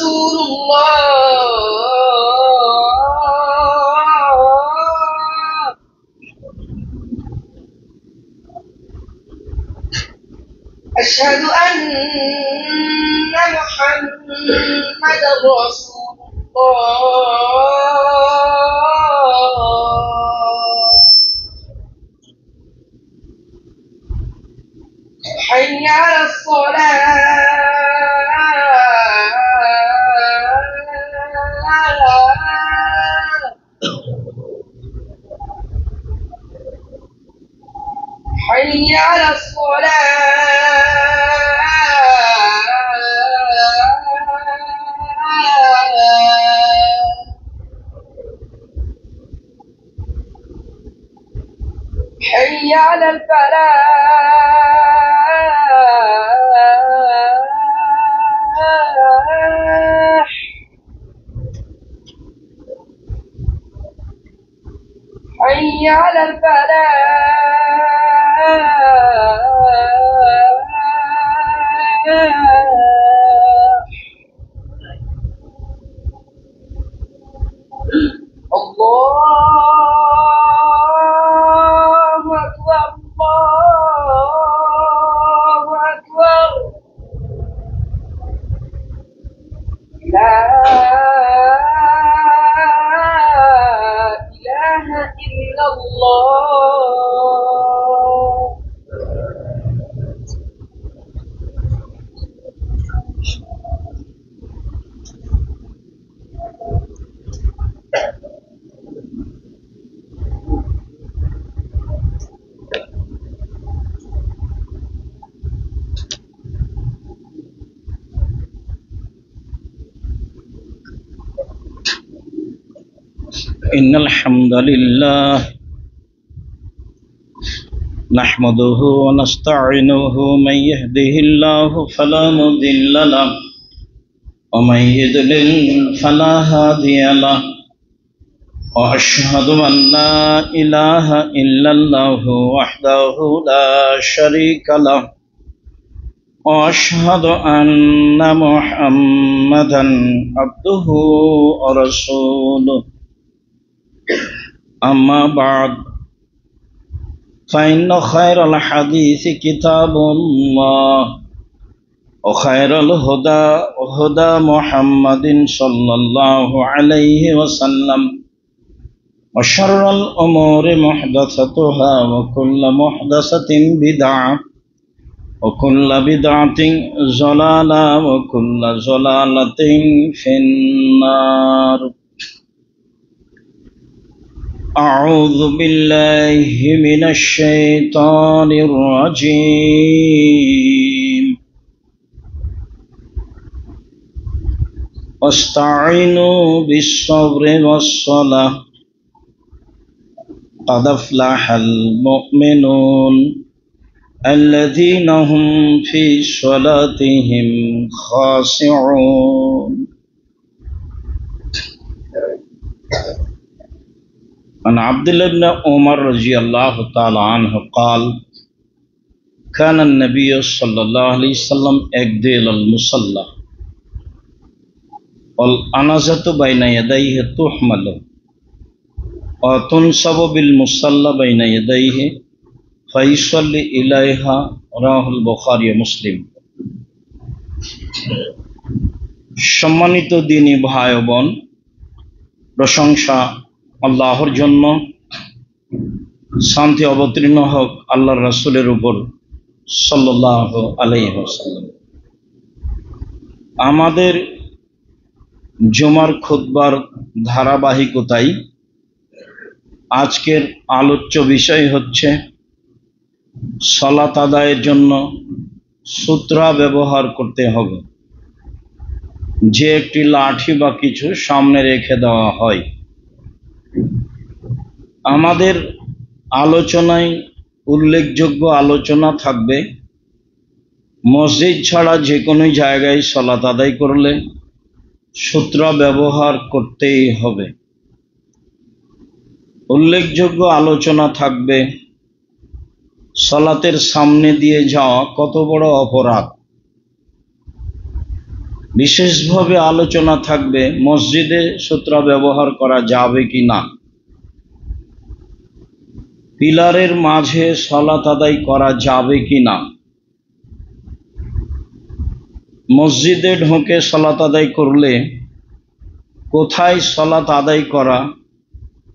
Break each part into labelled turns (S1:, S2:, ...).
S1: رسول الله أشهد أن محمدا رسول الله حي على الصلاة حي على الصلاة حي على الفلاح حي على الفلاح الله أكبر الله أكبر لا إله إلا الله
S2: إن الحمد لله نحمده ونستعينه من يهده الله فلا مضل له ومن يضلل فلا هادي له وأشهد أن لا إله إلا الله وحده لا شريك له وأشهد أن محمدا عبده ورسوله أما بعد فإن خير الحديث كتاب الله وخير الهدى هدى محمد صلى الله عليه وسلم وشر الأمور محدثتها وكل محدثة بدعة وكل بدعة ضلالة وكل ضلالة في النار أعوذ بالله من الشيطان الرجيم واستعينوا بالصبر والصلاة قد أفلح المؤمنون الذين هم في صلاتهم خاشعون عن عبد الله بن عمر رضي الله تعالى عنه قال كان النبي صلى الله عليه وسلم يقدل المصلى والأنازة بين يديه تحمل وتنصب بالمصلى بين يديه فيصلي إليها رواه البخاري ومسلم সম্মানিত দিনী ভাই ও বোন, প্রশংসা আল্লাহর জন্য, শান্তি অবতীর্ণ হোক আল্লাহর রাসূলের উপর সাল্লাল্লাহু আলাইহি ওয়াসাল্লাম। আমাদের জুমার খুতবার ধারাবাহিকতায় আজকের আলোচ্য বিষয় হচ্ছে সালাত আদায়ের জন্য সূত্রা ব্যবহার করতে হবে। যে একটি লাঠি বা কিছু সামনে রেখে দেওয়া হয়। আমাদের আলোচনায় উল্লেখযোগ্য আলোচনা থাকবে মসজিদ ছাড়া যে কোনো জায়গায় সালাত আদায় করলে সূত্রা ব্যবহার করতেই হবে। উল্লেখযোগ্য আলোচনা থাকবে সালাতের সামনে দিয়ে যাওয়া কত বড় অপরাধ। বিশেষভাবে আলোচনা থাকবে মসজিদে সূত্রা ব্যবহার করা যাবে কি না, পিলারের মাঝে সালাত আদায় করা যাবে কি না, মসজিদে ঢুকে সালাত আদায় করলে কোথায় সালাত আদায় করা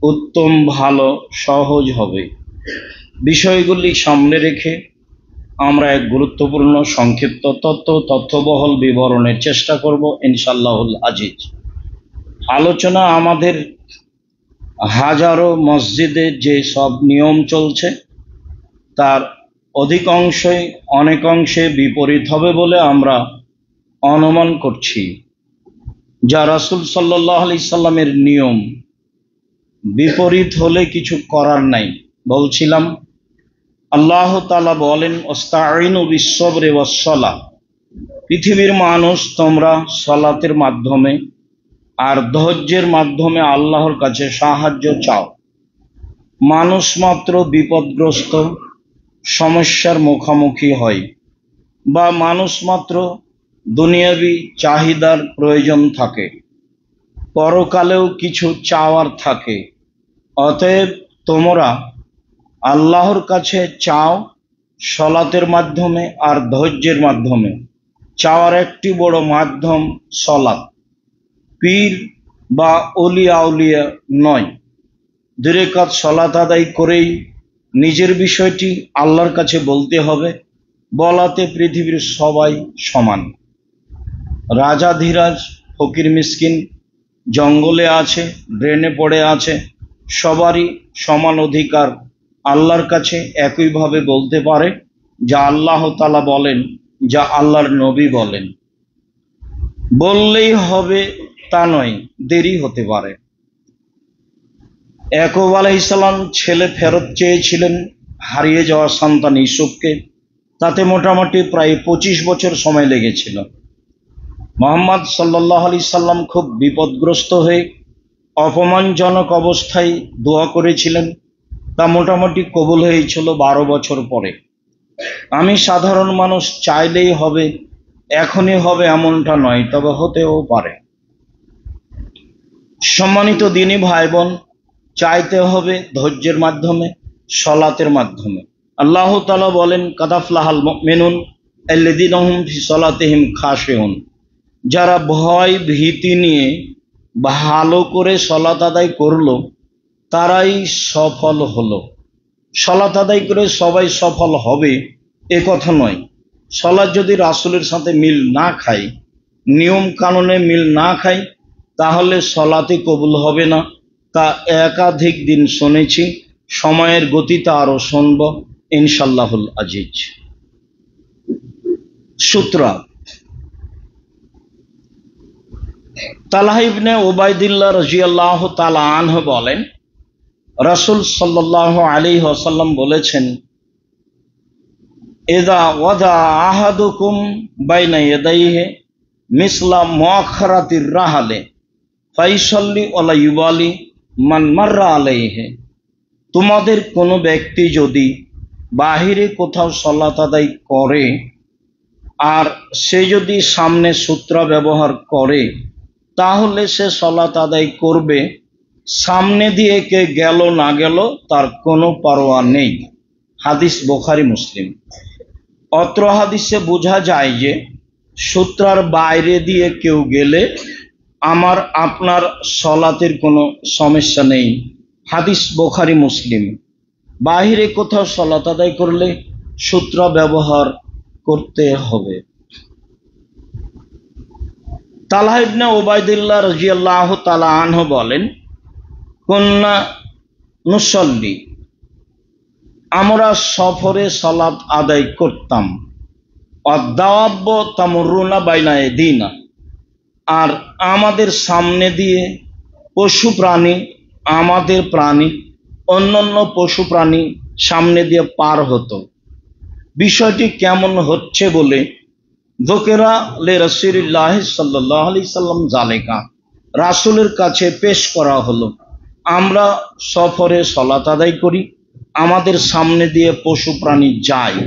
S2: উত্তম, ভালো, সহজ হবে, বিষয়গুলি সামনে রেখে আমরা এক গুরুত্বপূর্ণ সংক্ষিপ্ত তথ্যবহল বিবরণের চেষ্টা করব ইনশাআল্লাহুল আজিজ। আলোচনা আমাদের হাজারো মসজিদে যে সব নিয়ম চলছে তার অধিকাংশই অনেকাংশে বিপরীত হবে বলে আমরা অনুমান করছি। যা রাসূল সাল্লাল্লাহু আলাইহি সাল্লামের নিয়ম, বিপরীত হলে কিছু করার নাই। বলছিলাম আল্লাহ তাআলা বলেন ওয়াস্তাঈনু বিস-সাবরি ওয়াস-সালাহ, পৃথিবীর মানুষ তোমরা সালাতের মাধ্যমে আর ধৈর্যের মাধ্যমে আল্লাহর কাছে সাহায্য চাও। মানুষ মাত্র বিপদগ্রস্ত, সমস্যার মুখোমুখি হয়, বা মানুষ মাত্র দুনিয়াবি চাহিদার প্রয়োজন থাকে, পরকালেও কিছু চাওয়ার থাকে। অতএব তোমরা আল্লাহর কাছে চাও সালাতের মাধ্যমে আর ধৈর্যের মাধ্যমে। চাওয়ার একটি বড় মাধ্যম সালাত, পীর বা অলিয়া আউলিয়া নয়। 2 রাকাত সালাত আদায় করেই নিজের বিষয়টি আল্লাহর কাছে বলতে হবে, বলাতে পৃথিবীর সবাই সমান। রাজা ধীরাজ, ফকির মিসকিন, জঙ্গলে আছে, ব্রেনে পড়ে আছে, সবারই সমান অধিকার আল্লাহর কাছে একইভাবে বলতে পারে, যা আল্লাহ তাআলা বলেন, যা আল্লাহর নবী বলেন। বললেই হবে তা নয়, দেরি হতে পারে। ইয়াকুব আলাইহিস সালাম ছেলে ফেরত চেয়েছিলেন হারিয়ে যাওয়া সন্তান ইউসুফকে, তাতে মোটামুটি প্রায় 25 বছর সময় লেগেছিল। মুহাম্মদ সাল্লাল্লাহু আলাইহি সাল্লাম খুব বিপদগ্রস্ত হয়ে অপমানজনক অবস্থায় দোয়া করেছিলেন, তা মোটামুটি কবুল হয়েছিল 12 বছর পরে। আমি সাধারণ মানুষ, চাইলেই হবে, এখনই হবে এমনটা নয়, তবে হতেও পারে। সম্মানিত দ্বীনী ভাই বোন, চাইতে হবে ধৈর্যের মাধ্যমে, সালাতের মাধ্যমে। আল্লাহ তাআলা বলেন কাদ আফলাহাল মুমিনুন আল্লাযীনা হুম ফি সালাতিহিম খাশিউন, যারা ভয় ভীতি নিয়ে ভালো করে সালাত আদায় করলো তারাই সফল হলো। সালাত আদায় করে সবাই সফল হবে এ কথা নয়। সালাত যদি রাসূলের সাথে মিল না খায়, নিয়ম কানুনে মিল না খায়, তাহলে সালাতই কবুল হবে না। তা একাধিক দিন শুনেছি, সময়ের গতিতে আরো শুনব ইনশাআল্লাহুল আজিজ। সূত্রা তালহা ইবনে উবাইদুল্লাহ রাদিয়াল্লাহু তাআলা আনহু বলেন, রাসূল সাল্লাল্লাহু আলাইহি ওয়াসাল্লাম বলেছেন, ইযা ওয়াদা আহাদুকুম বাইনা ইয়াদাইহি মিসলা মুআখারাতির রাহালে ফাইসাল্লি ওয়ালা ইউবালি মান মাররা আলাইহি, তোমাদের কোনো ব্যক্তি যদি বাহিরে কোথাও সালাত আদায় করে আর সে যদি সামনে সূত্রা ব্যবহার করে, তাহলে সে সালাত আদায় করবে, সামনে দিয়ে কে গেল না গেল তার কোনো পরোয়া নেই। হাদিস বুখারী মুসলিম। অত্র হাদিসে বোঝা যায় যে সূত্রার বাইরে দিয়ে কেউ গেলে আমার আপনার সালাতের কোনো সমস্যা নেই। হাদিস বুখারী মুসলিম। বাহিরে কোথাও সালাত আদায় করলে সূত্রা ব্যবহার করতে হবে। তালহা ইবনে উবাইদুল্লাহ রাদিয়াল্লাহু তাআলা আনহু বলেন, কুন্না নুসাল্লি, আমরা সফরে সালাত আদায় করতাম, অদ্দাওয়াব্ব তামুরুনা বাইনা ইয়াদিনা, আর আমাদের সামনে দিয়ে পশু প্রাণী, আমাদের প্রাণী, অন্যান্য পশু প্রাণী সামনে দিয়ে পার হতো। বিষয়টি কেমন হচ্ছে বলে যুকেরা লে রাসূলিল্লাহ সাল্লাল্লাহু আলাইহি সাল্লাম জালেকা, রাসূলের কাছে পেশ করা হলো। আমরা সফরে সালাত আদায় করি, আমাদের সামনে দিয়ে পশু প্রাণী যায়।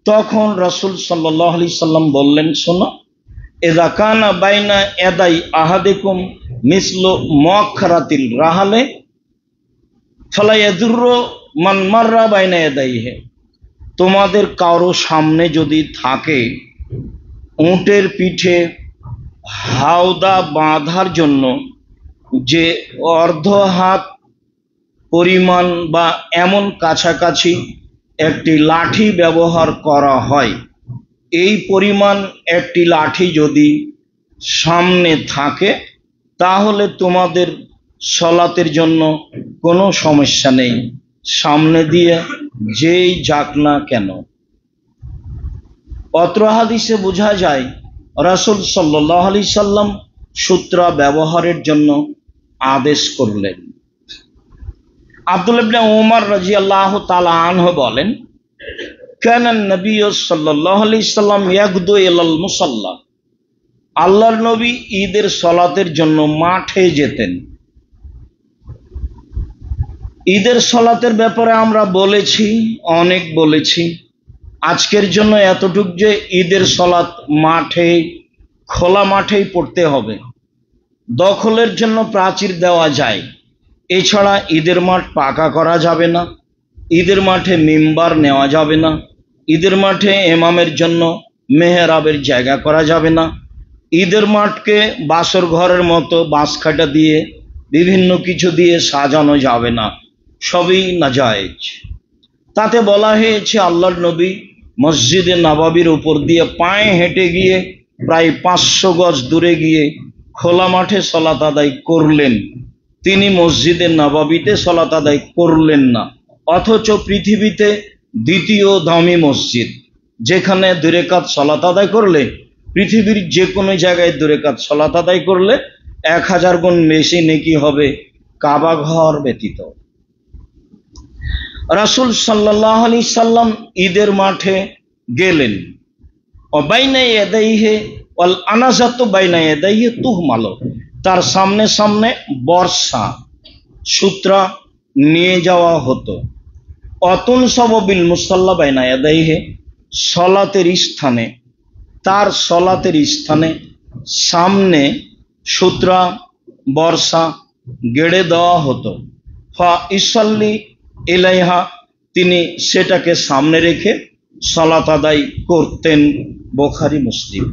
S2: তখন রাসূল সাল্লাল্লাহু আলাইহি সাল্লাম বললেন, শোনো, ইযা কানা বাইনা ইয়াদাই আহাদিকুম মিসলু মুআখখারাতিল রাহালে ফালা ইয়াদুররু মান মাররা বাইনা ইয়াদাইহি। তোমাদের কারো সামনে যদি থাকে উটের পিঠে হাওদা বাঁধার জন্য যে অর্ধ হাত পরিমাণ বা এমন কাছাকাছি একটি লাঠি ব্যবহার করা হয়, এই পরিমাণ একটি লাঠি যদি সামনে থাকে তাহলে তোমাদের সলাতের জন্য কোনো সমস্যা নেই, সামনে দিয়ে যেই যাক না কেন। অত্র হাদিসে বোঝা যায় রাসূল সাল্লাল্লাহু আলাইহি সাল্লাম সূত্রা ব্যবহারের জন্য আদেশ করলেন। আব্দুল্লাহ ইবনে উমর রাদিয়াল্লাহু তাআলা আনহু বলেন, কানা নবী সাল্লাল্লাহু আলাইহি সাল্লাম ইয়াগদু ইলাল মুসাল্লা, আল্লাহর নবী ঈদের সালাতের জন্য মাঠে যেতেন। ঈদের সালাতের ব্যাপারে আমরা বলেছি, অনেক বলেছি। আজকের জন্য এতটুক যে ঈদের সালাত মাঠে, খোলা মাঠেই পড়তে হবে। দখলের জন্য প্রাচীর দেওয়া যায়, এছাড়া ঈদের মাঠ পাকা করা যাবে না, ঈদের মাঠে মিম্বার নেওয়া যাবে না, ঈদের মাঠে ইমামের জন্য মেহরাবের জায়গা করা যাবে না, ঈদের মাঠকে বাসর ঘরের মতো বাঁশখাটা দিয়ে বিভিন্ন কিছু দিয়ে সাজানো যাবে না, সবই নাজায়েজ। তাতে বলা হয়েছে আল্লাহর নবী মসজিদে নববীর উপর দিয়ে পায়ে হেঁটে গিয়ে প্রায় 500 গজ দূরে গিয়ে খোলা মাঠে সালাত আদায় করলেন। তিনি মসজিদে নববীতে সালাত আদায় করলেন না, অথচ পৃথিবীতে দ্বিতীয় দামি মসজিদ, যেখানে 2 রাকাত সালাত আদায় করলে, পৃথিবীর যে কোনো জায়গায় 2 রাকাত সালাত আদায় করলে 1000 গুণ বেশি নেকি হবে কাবা ঘর ব্যতীত। রাসূল সাল্লাল্লাহু আলাইহি সাল্লাম ঈদের মাঠে গেলেন। বাইনা ইয়াদাইহি ওয়াল আনাজাতু বাইনা ইয়াদাইহি তুহমালু, তার সামনে সামনে বর্ষা সূত্রা নিয়ে যাওয়া হতো। অতুন সববিল মুসাল্লা বাইনা ইয়াদাইহি, সলাতের স্থানে, তার সলাতের স্থানে সামনে সূত্রা বর্ষা গেড়ে দেওয়া হতো। ফা ইসাল্লি ইলাইহা, তিনি সেটাকে সামনে রেখে সালাত আদায় করতেন। বুখারী মুসলিম।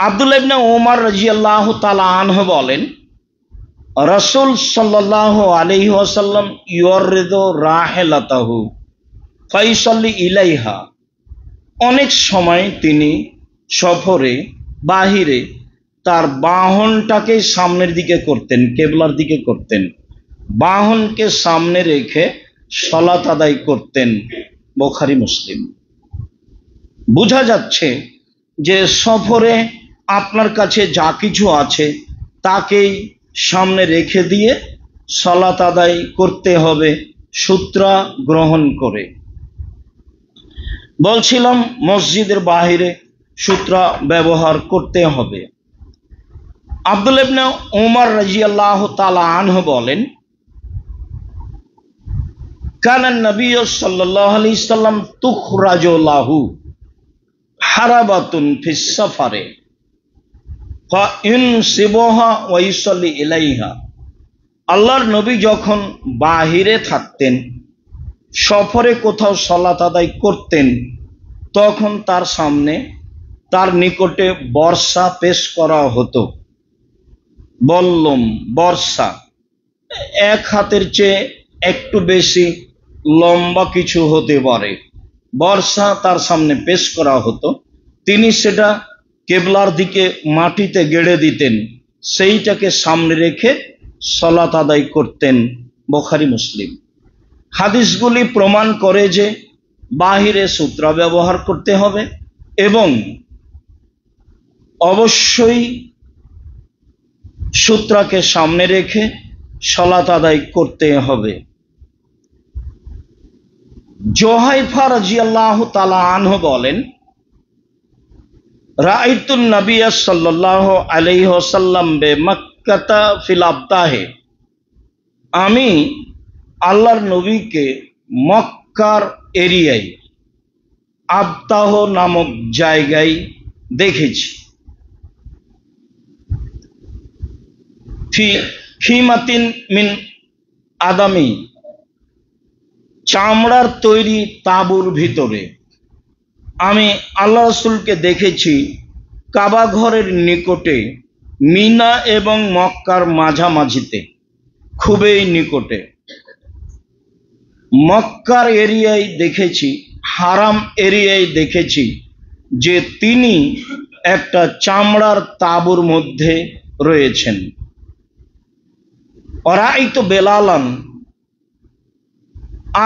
S2: আব্দুল্লাহ ইবনে উমর রাদিয়াল্লাহু তাআলা আনহু বলেন, রাসূল সাল্লাল্লাহু আলাইহি ওয়াসাল্লাম ইউরিদু রাহিলাতাহু ফাইসাল্লি ইলাইহা, অনেক সময় তিনি সফরে বাহিরে তার বাহনটাকে সামনের দিকে করতেন, কেবলার দিকে করতেন, বাহনকে সামনে রেখে সালাত আদায় করতেন। বুখারী মুসলিম। বোঝা যাচ্ছে যে সফরে আপনার কাছে যা কিছু আছে তাকেই সামনে রেখে দিয়ে সালাত আদায় করতে হবে সূত্রা গ্রহণ করে। বলছিলাম মসজিদের বাহিরে সূত্রা ব্যবহার করতে হবে। আব্দুল্লাহ ইবনে উমর রাদিয়াল্লাহু তাআলা আনহু বলেন, কানা নবী সাল্লাল্লাহু আলাইহি সাল্লাম তুখরাজু লাহু হারাবাতুন ফিস সাফারে ফা ইনসিবুহা ওয়া ইসাল্লি ইলাইহা, আল্লাহর নবী যখন বাহিরে থাকতেন, সফরে কোথাও সালাত আদায় করতেন, তখন তার সামনে, তার নিকটে বর্ষা পেশ করা হতো। বললম বর্ষা 1 হাতের চেয়ে একটু বেশি লম্বা কিছু হতে পারে, বর্ষা তার সামনে পেশ করা হতো। তিনি সেটা কেবলার দিকে মাটিতে গেড়ে দিতেন, সেইটাকে সামনে রেখে সালাত আদায় করতেন। বুখারী মুসলিম। হাদিসগুলি প্রমাণ করে যে বাহিরে সূত্রা ব্যবহার করতে হবে এবং অবশ্যই সূত্রাকে সামনে রেখে সালাত আদায় করতে হবে। জুহাইফা রাদিয়াল্লাহু তাআলা আনহু বলেন, রাআইতুন নবিয়্য সাল্লাল্লাহু আলাইহি ওয়াসাল্লাম বিমাক্কাতা ফিল আবতাহে, আমি আল্লাহর নবীকে মক্কার এরিয়ায় আবতাহ নামক জায়গায় দেখেছি। ফিমাতিন মিন আদামি, চামড়ার তৈরি তাঁবুর ভিতরে আমি আল্লাহ রাসূলকে দেখেছি কাবা ঘরের নিকটে, মিনা এবং মক্কার মাঝামাঝিতে, খুবই নিকটে। মক্কার এরিয়ায় দেখেছি, হারাম এরিয়ায় দেখেছি যে তিনি একটা চামড়ার তাঁবুর মধ্যে রয়েছেন। ওরাইতু বেলালান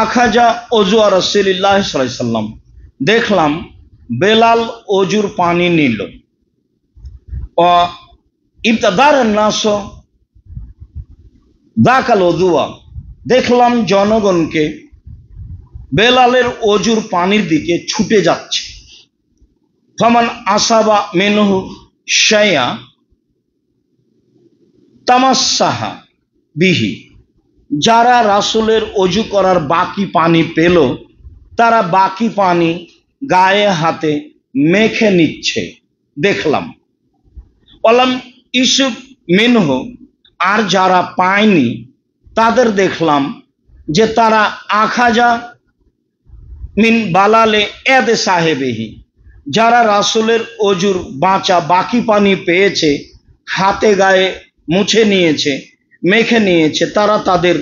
S2: আখাজা ওযু রাসূলুল্লাহ সাল্লাল্লাহু আলাইহি ওয়াসাল্লাম, দেখলাম বেলাল অজুর পানি নিল। ও ইবতাদার নাস দাকাল ওযুয়া, দেখলাম জনগণকে বেলালের অজুর পানির দিকে ছুটে যাচ্ছে। ফামান আসাবা মিনহু শাইয়া তামাসসাহা বিহি, যারা রাসূলের অজু করার বাকি পানি পেল তারা বাকি পানি গায়ে হাতে মেখে নিচ্ছে দেখলাম। ওয়ালাম ইউসুফ মিনহু, আর যারা পায়নি তাদের দেখলাম যে তারা আখাজা মিন বালালে এদ সাহেবেহি, যারা রাসূলের অজুর বাঁচা বাকি পানি পেয়েছে হাতে গায়ে মুছে নিয়েছে, মেখে নিয়েছে, তারা তাদের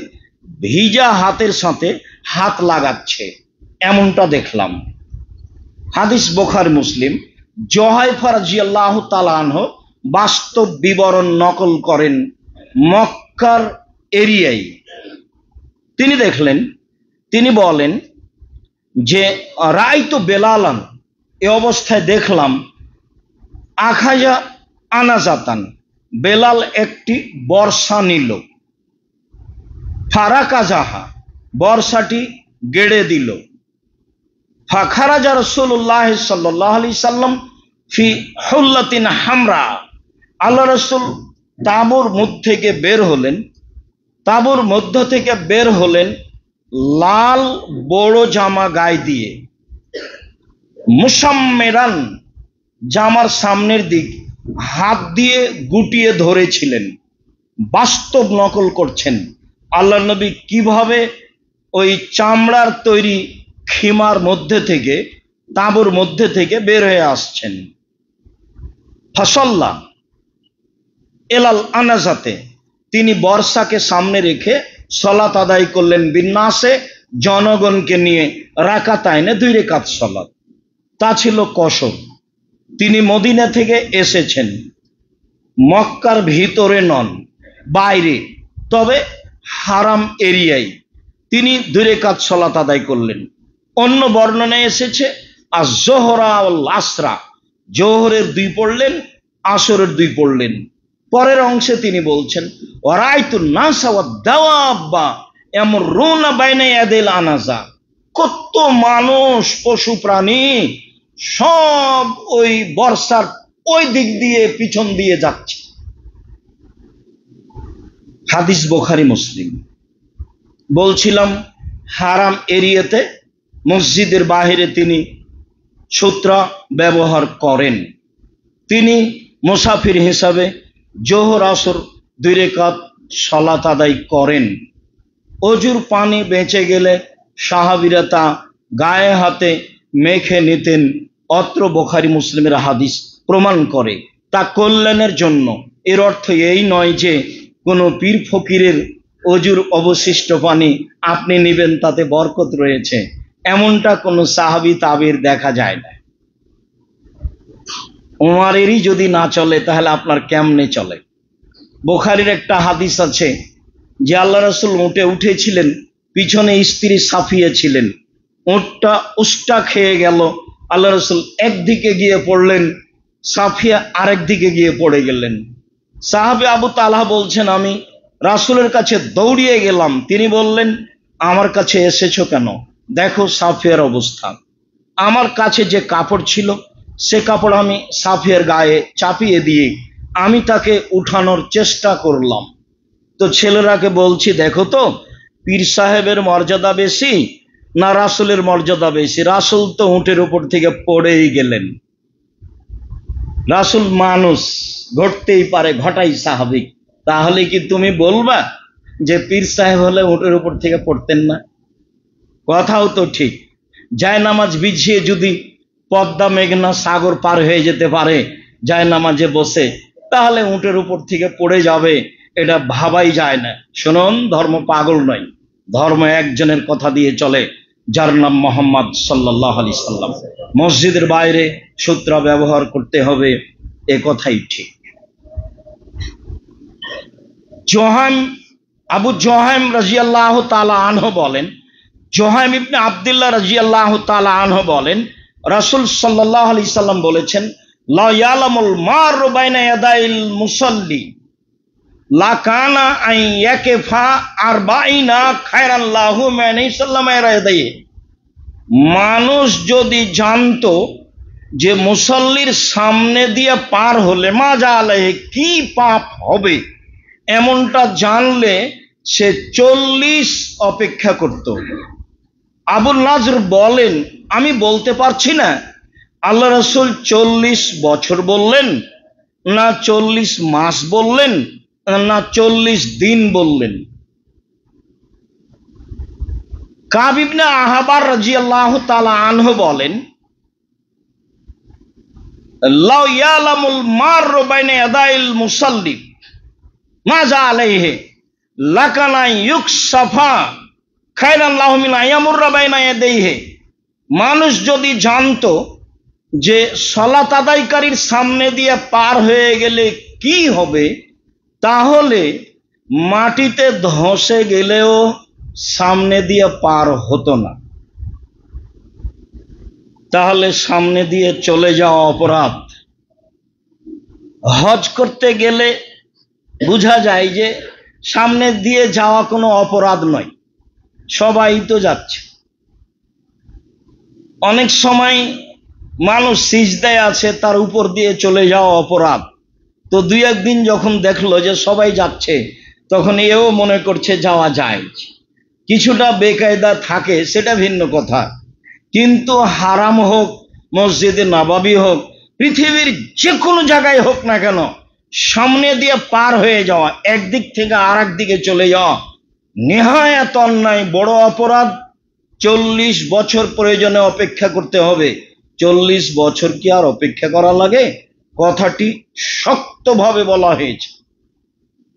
S2: ভিজা হাতের সাথে হাত লাগাচ্ছে, এমনটা দেখলাম। হাদিস বুখারী মুসলিম। জুহাইফা রাদিয়াল্লাহু তাআলা আনহু বাস্তব বিবরণ নকল করেন মক্কার এরিয়ায়। তিনি দেখলেন, তিনি বলেন যে রাইতু বেলালান, এ অবস্থায় দেখলাম আখাজা আনাজাতান, বেলাল একটি বর্ষা নিল। ফারাকাজাহা, বর্ষাটি গেড়ে দিল। ফাখারাজা রাসূলুল্লাহ সাল্লাল্লাহু আলাইহি সাল্লাম ফি হুল্লাতিন হামরা, আল্লাহ রাসূল তাঁবুর মধ্য থেকে বের হলেন, তাঁবুর মধ্য থেকে বের হলেন লাল বড় জামা গায়ে দিয়ে। মুসাম্মেরান, জামার সামনের দিক হাত দিয়ে গুটিয়ে ধরেছিলেন। বাস্তব নকল করছেন আল্লাহ নবী কিভাবে ওই চামড়ার তৈরি খিমার মধ্যে থেকে, তাঁবুর মধ্যে থেকে বের হয়ে আসছেন। ফাসাল্লা এলাল আনাজাতে, তিনি বর্ষাকে সামনে রেখে সালাত আদায় করলেন বিন্নাসে, জনগণকে নিয়ে রাকাতাইনে 2 রাকাত সালাত। তা ছিল কসর। তিনি মদিনা থেকে এসেছেন, মক্কার ভিতরে নন, বাইরে, তবে হারাম এরিয়ায় তিনি 2 রাকাত সালাত আদায় করলেন। অন্য বর্ণনায় এসেছে আর জোহরা ওয়াল আসরা, জোহরের 2 পড়লেন, আসরের 2 পড়লেন। পরের অংশে তিনি বলছেন ওয়ারাইতু নাসা ওয়াদ দাওয়াবা ইয়ামুরুনা বাইনা ইয়াদিল আনাজা, কত মানুষ পশু প্রাণী সব ওই বর্ষার ওই দিক দিয়ে পিছন দিয়ে যাচ্ছে। হাদিস বুখারী মুসলিম। বলছিলাম হারাম এরিয়াতে, মসজিদের বাহিরে তিনি সূত্র ব্যবহার করেন। তিনি মুসাফির হিসাবে জোহর আসর 2 রাকাত সালাত আদায় করেন। অজুর পানি বেঁচে গেলে সাহাবীরা তা গায়ে হাতে মেখে নিতেন। অত্র বুখারী মুসলিমের হাদিস প্রমাণ করে তা কল্যাণের জন্য। এর অর্থ এই নয় যে কোনো পীর ফকিরের অজুর অবশিষ্ট পানি আপনি নেবেন তাতে বরকত রয়েছে, এমনটা কোনো সাহাবী তাবির দেখা যায় না। ওমরেরই যদি না চলে তাহলে আপনার কেমনে চলে? বুখারীর একটা হাদিস আছে যে আল্লাহ রাসূল উটে উঠেছিলেন, পিছনে স্ত্রী সাফিয়া ছিলেন, উটটা উষ্টা খেয়ে গেল, আল্লাহ রাসূল একদিকে গিয়ে পড়লেন, সাফিয়া আরেক দিকে গিয়ে পড়ে গেলেন। সাহাবী আবু তালহা বলছেন আমি রাসূলের কাছে দৌড়িয়ে গেলাম, তিনি বললেন আমার কাছে এসেছো কেন? দেখো সাফিয়ার অবস্থা। আমার কাছে যে কাপড় ছিল সে কাপড় আমি সাফিয়ার গায়ে চাপিয়ে দিয়ে আমি তাকে উঠানোর চেষ্টা করলাম। তো ছেলেরাকে বলছি দেখো তো পীর সাহেবের মর্যাদা বেশি না রাসূলের মর্যাদা বেশি? রাসূল তো উটের উপর থেকে পড়েই গেলেন। রাসূল মানুষ, ঘটতেই পারে, ঘটাই স্বাভাবিক। তাহলে কি তুমি বলবা যে পীর সাহেব হলে উটের উপর থেকে পড়তেন না? কথাও তো ঠিক। জায়নামাজ বিছিয়ে যদি পদ্মা মেঘনা সাগর পার হয়ে যেতে পারে জায়নামাজে বসে, তাহলে উটের উপর থেকে পড়ে যাবে, এটা ভাবাই যায় না। শুনুন, ধর্ম পাগল নয়, ধর্ম একজনের কথা দিয়ে চলে, যার নাম মোহাম্মদ সাল্লাল্লাহু আলাইহি সাল্লাম। মসজিদের বাইরে সূত্র ব্যবহার করতে হবে, এ কথাই ঠিক। আবু জোহাইম রাদিয়াল্লাহু তাআলা আনহু বলেন, জোহাইম ইবনে আব্দুল্লাহ রাদিয়াল্লাহু তাআলা আনহু বলেন, রাসূল সাল্লাল্লাহু আলাইহি সাল্লাম বলেছেন, লা ইয়ালামুল মারু বাইনা ইয়াদাইল মুসাল্লি লা কানা আন ইয়াকিফা আরবাইনা খায়রান লাহু মিন ইসলামা ইয়াদাইহি। মানুষ যদি জানতো যে মুসল্লির সামনে দিয়ে পার হলে মাজা আলাইহি কি পাপ হবে, এমনটা জানলে সে 40 অপেক্ষা করত। আবুল নাজর বলেন, আমি বলতে পারছি না আল্লাহ রাসূল 40 বছর বললেন, না 40 মাস বললেন, না 40 দিন বললেন। কাব ইবনে আহবার রাদিয়াল্লাহু তাআলা আনহু বলেন, লাউ ইয়ালামুল মারু বাইনা ইয়াদাইল মুসাল্লি মাজা আলাইহি লাকানা ইউকসাফা খায়রান লাহু মিন আয়ামুর বাইনা ইয়াদাইহি। মানুষ যদি জানতো যে সালাত আদায়কারীর সামনে দিয়ে পার হয়ে গেলে কি হবে, তাহলে মাটিতে ধসে গেলেও সামনে দিয়ে পার হতো না। তাহলে সামনে দিয়ে চলে যাওয়া অপরাধ। হজ করতে গেলে বোঝা যায় যে সামনে দিয়ে যাওয়া কোনো অপরাধ নয়, সবাই তো যাচ্ছে। অনেক সময় মানুষ সিজদায় আছে, তার উপর দিয়ে চলে যাওয়া অপরাধ। তো 2-1 দিন যখন দেখলো যে সবাই যাচ্ছে, তখন এও মনে করছে যাওয়া যায়। কিছুটা বেকায়দা থাকে, সেটা ভিন্ন কথা। কিন্তু হারাম হোক, মসজিদে নববী হোক, পৃথিবীর যে কোনো জায়গায় হোক না কেন, সামনে দিয়ে পার হয়ে যাওয়া, একদিক থেকে আর এক দিকে চলে যাওয়া নেহায়াত অন্যায়, বড় অপরাধ। 40 বছর প্রয়োজনে অপেক্ষা করতে হবে। 40 বছর কি আর অপেক্ষা করা লাগে? কথাটি শক্তভাবে বলা হয়েছে।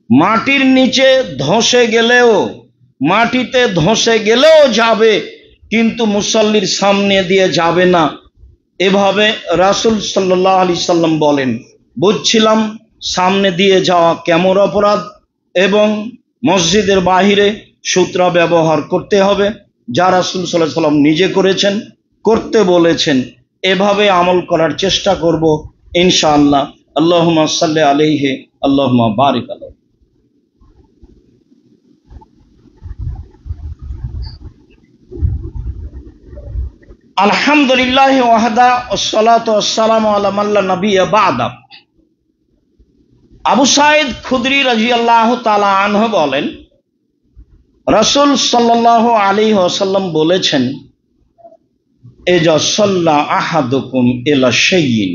S2: মাটির নিচে ধসে গেলেও, মাটিতে ধসে গেলেও যাবে, কিন্তু মুসল্লির সামনে দিয়ে যাবে না। এভাবে রাসূল সাল্লাল্লাহু আলাইহি সাল্লাম বলেন। বুঝছিলাম সামনে দিয়ে যাওয়া কেমন অপরাধ, এবং মসজিদের বাহিরে সূত্র ব্যবহার করতে হবে, যা রাসূল সাল্লাল্লাহু আলাইহি সাল্লাম নিজে করেছেন, করতে বলেছেন। এভাবে আমল করার চেষ্টা করব ইনশাআল্লাহ। আল্লাহুম্মা সাল্লি আলাইহি, আল্লাহুম্মা বারিক আলাইহি। আলহামদুলিল্লাহ ওয়াহদা ওয়াসসালাতু ওয়াসসালামু আলা মান লা নাবিয়্যা বা'দা। আবু সাঈদ খুদরি রাদিয়াল্লাহু তাআলা আনহু বলেন, রাসূল সাল্লাল্লাহু আলাইহি ওয়াসাল্লাম বলেছেন, ইজা সাল্লা আহাদুকুম ইলা শাইইন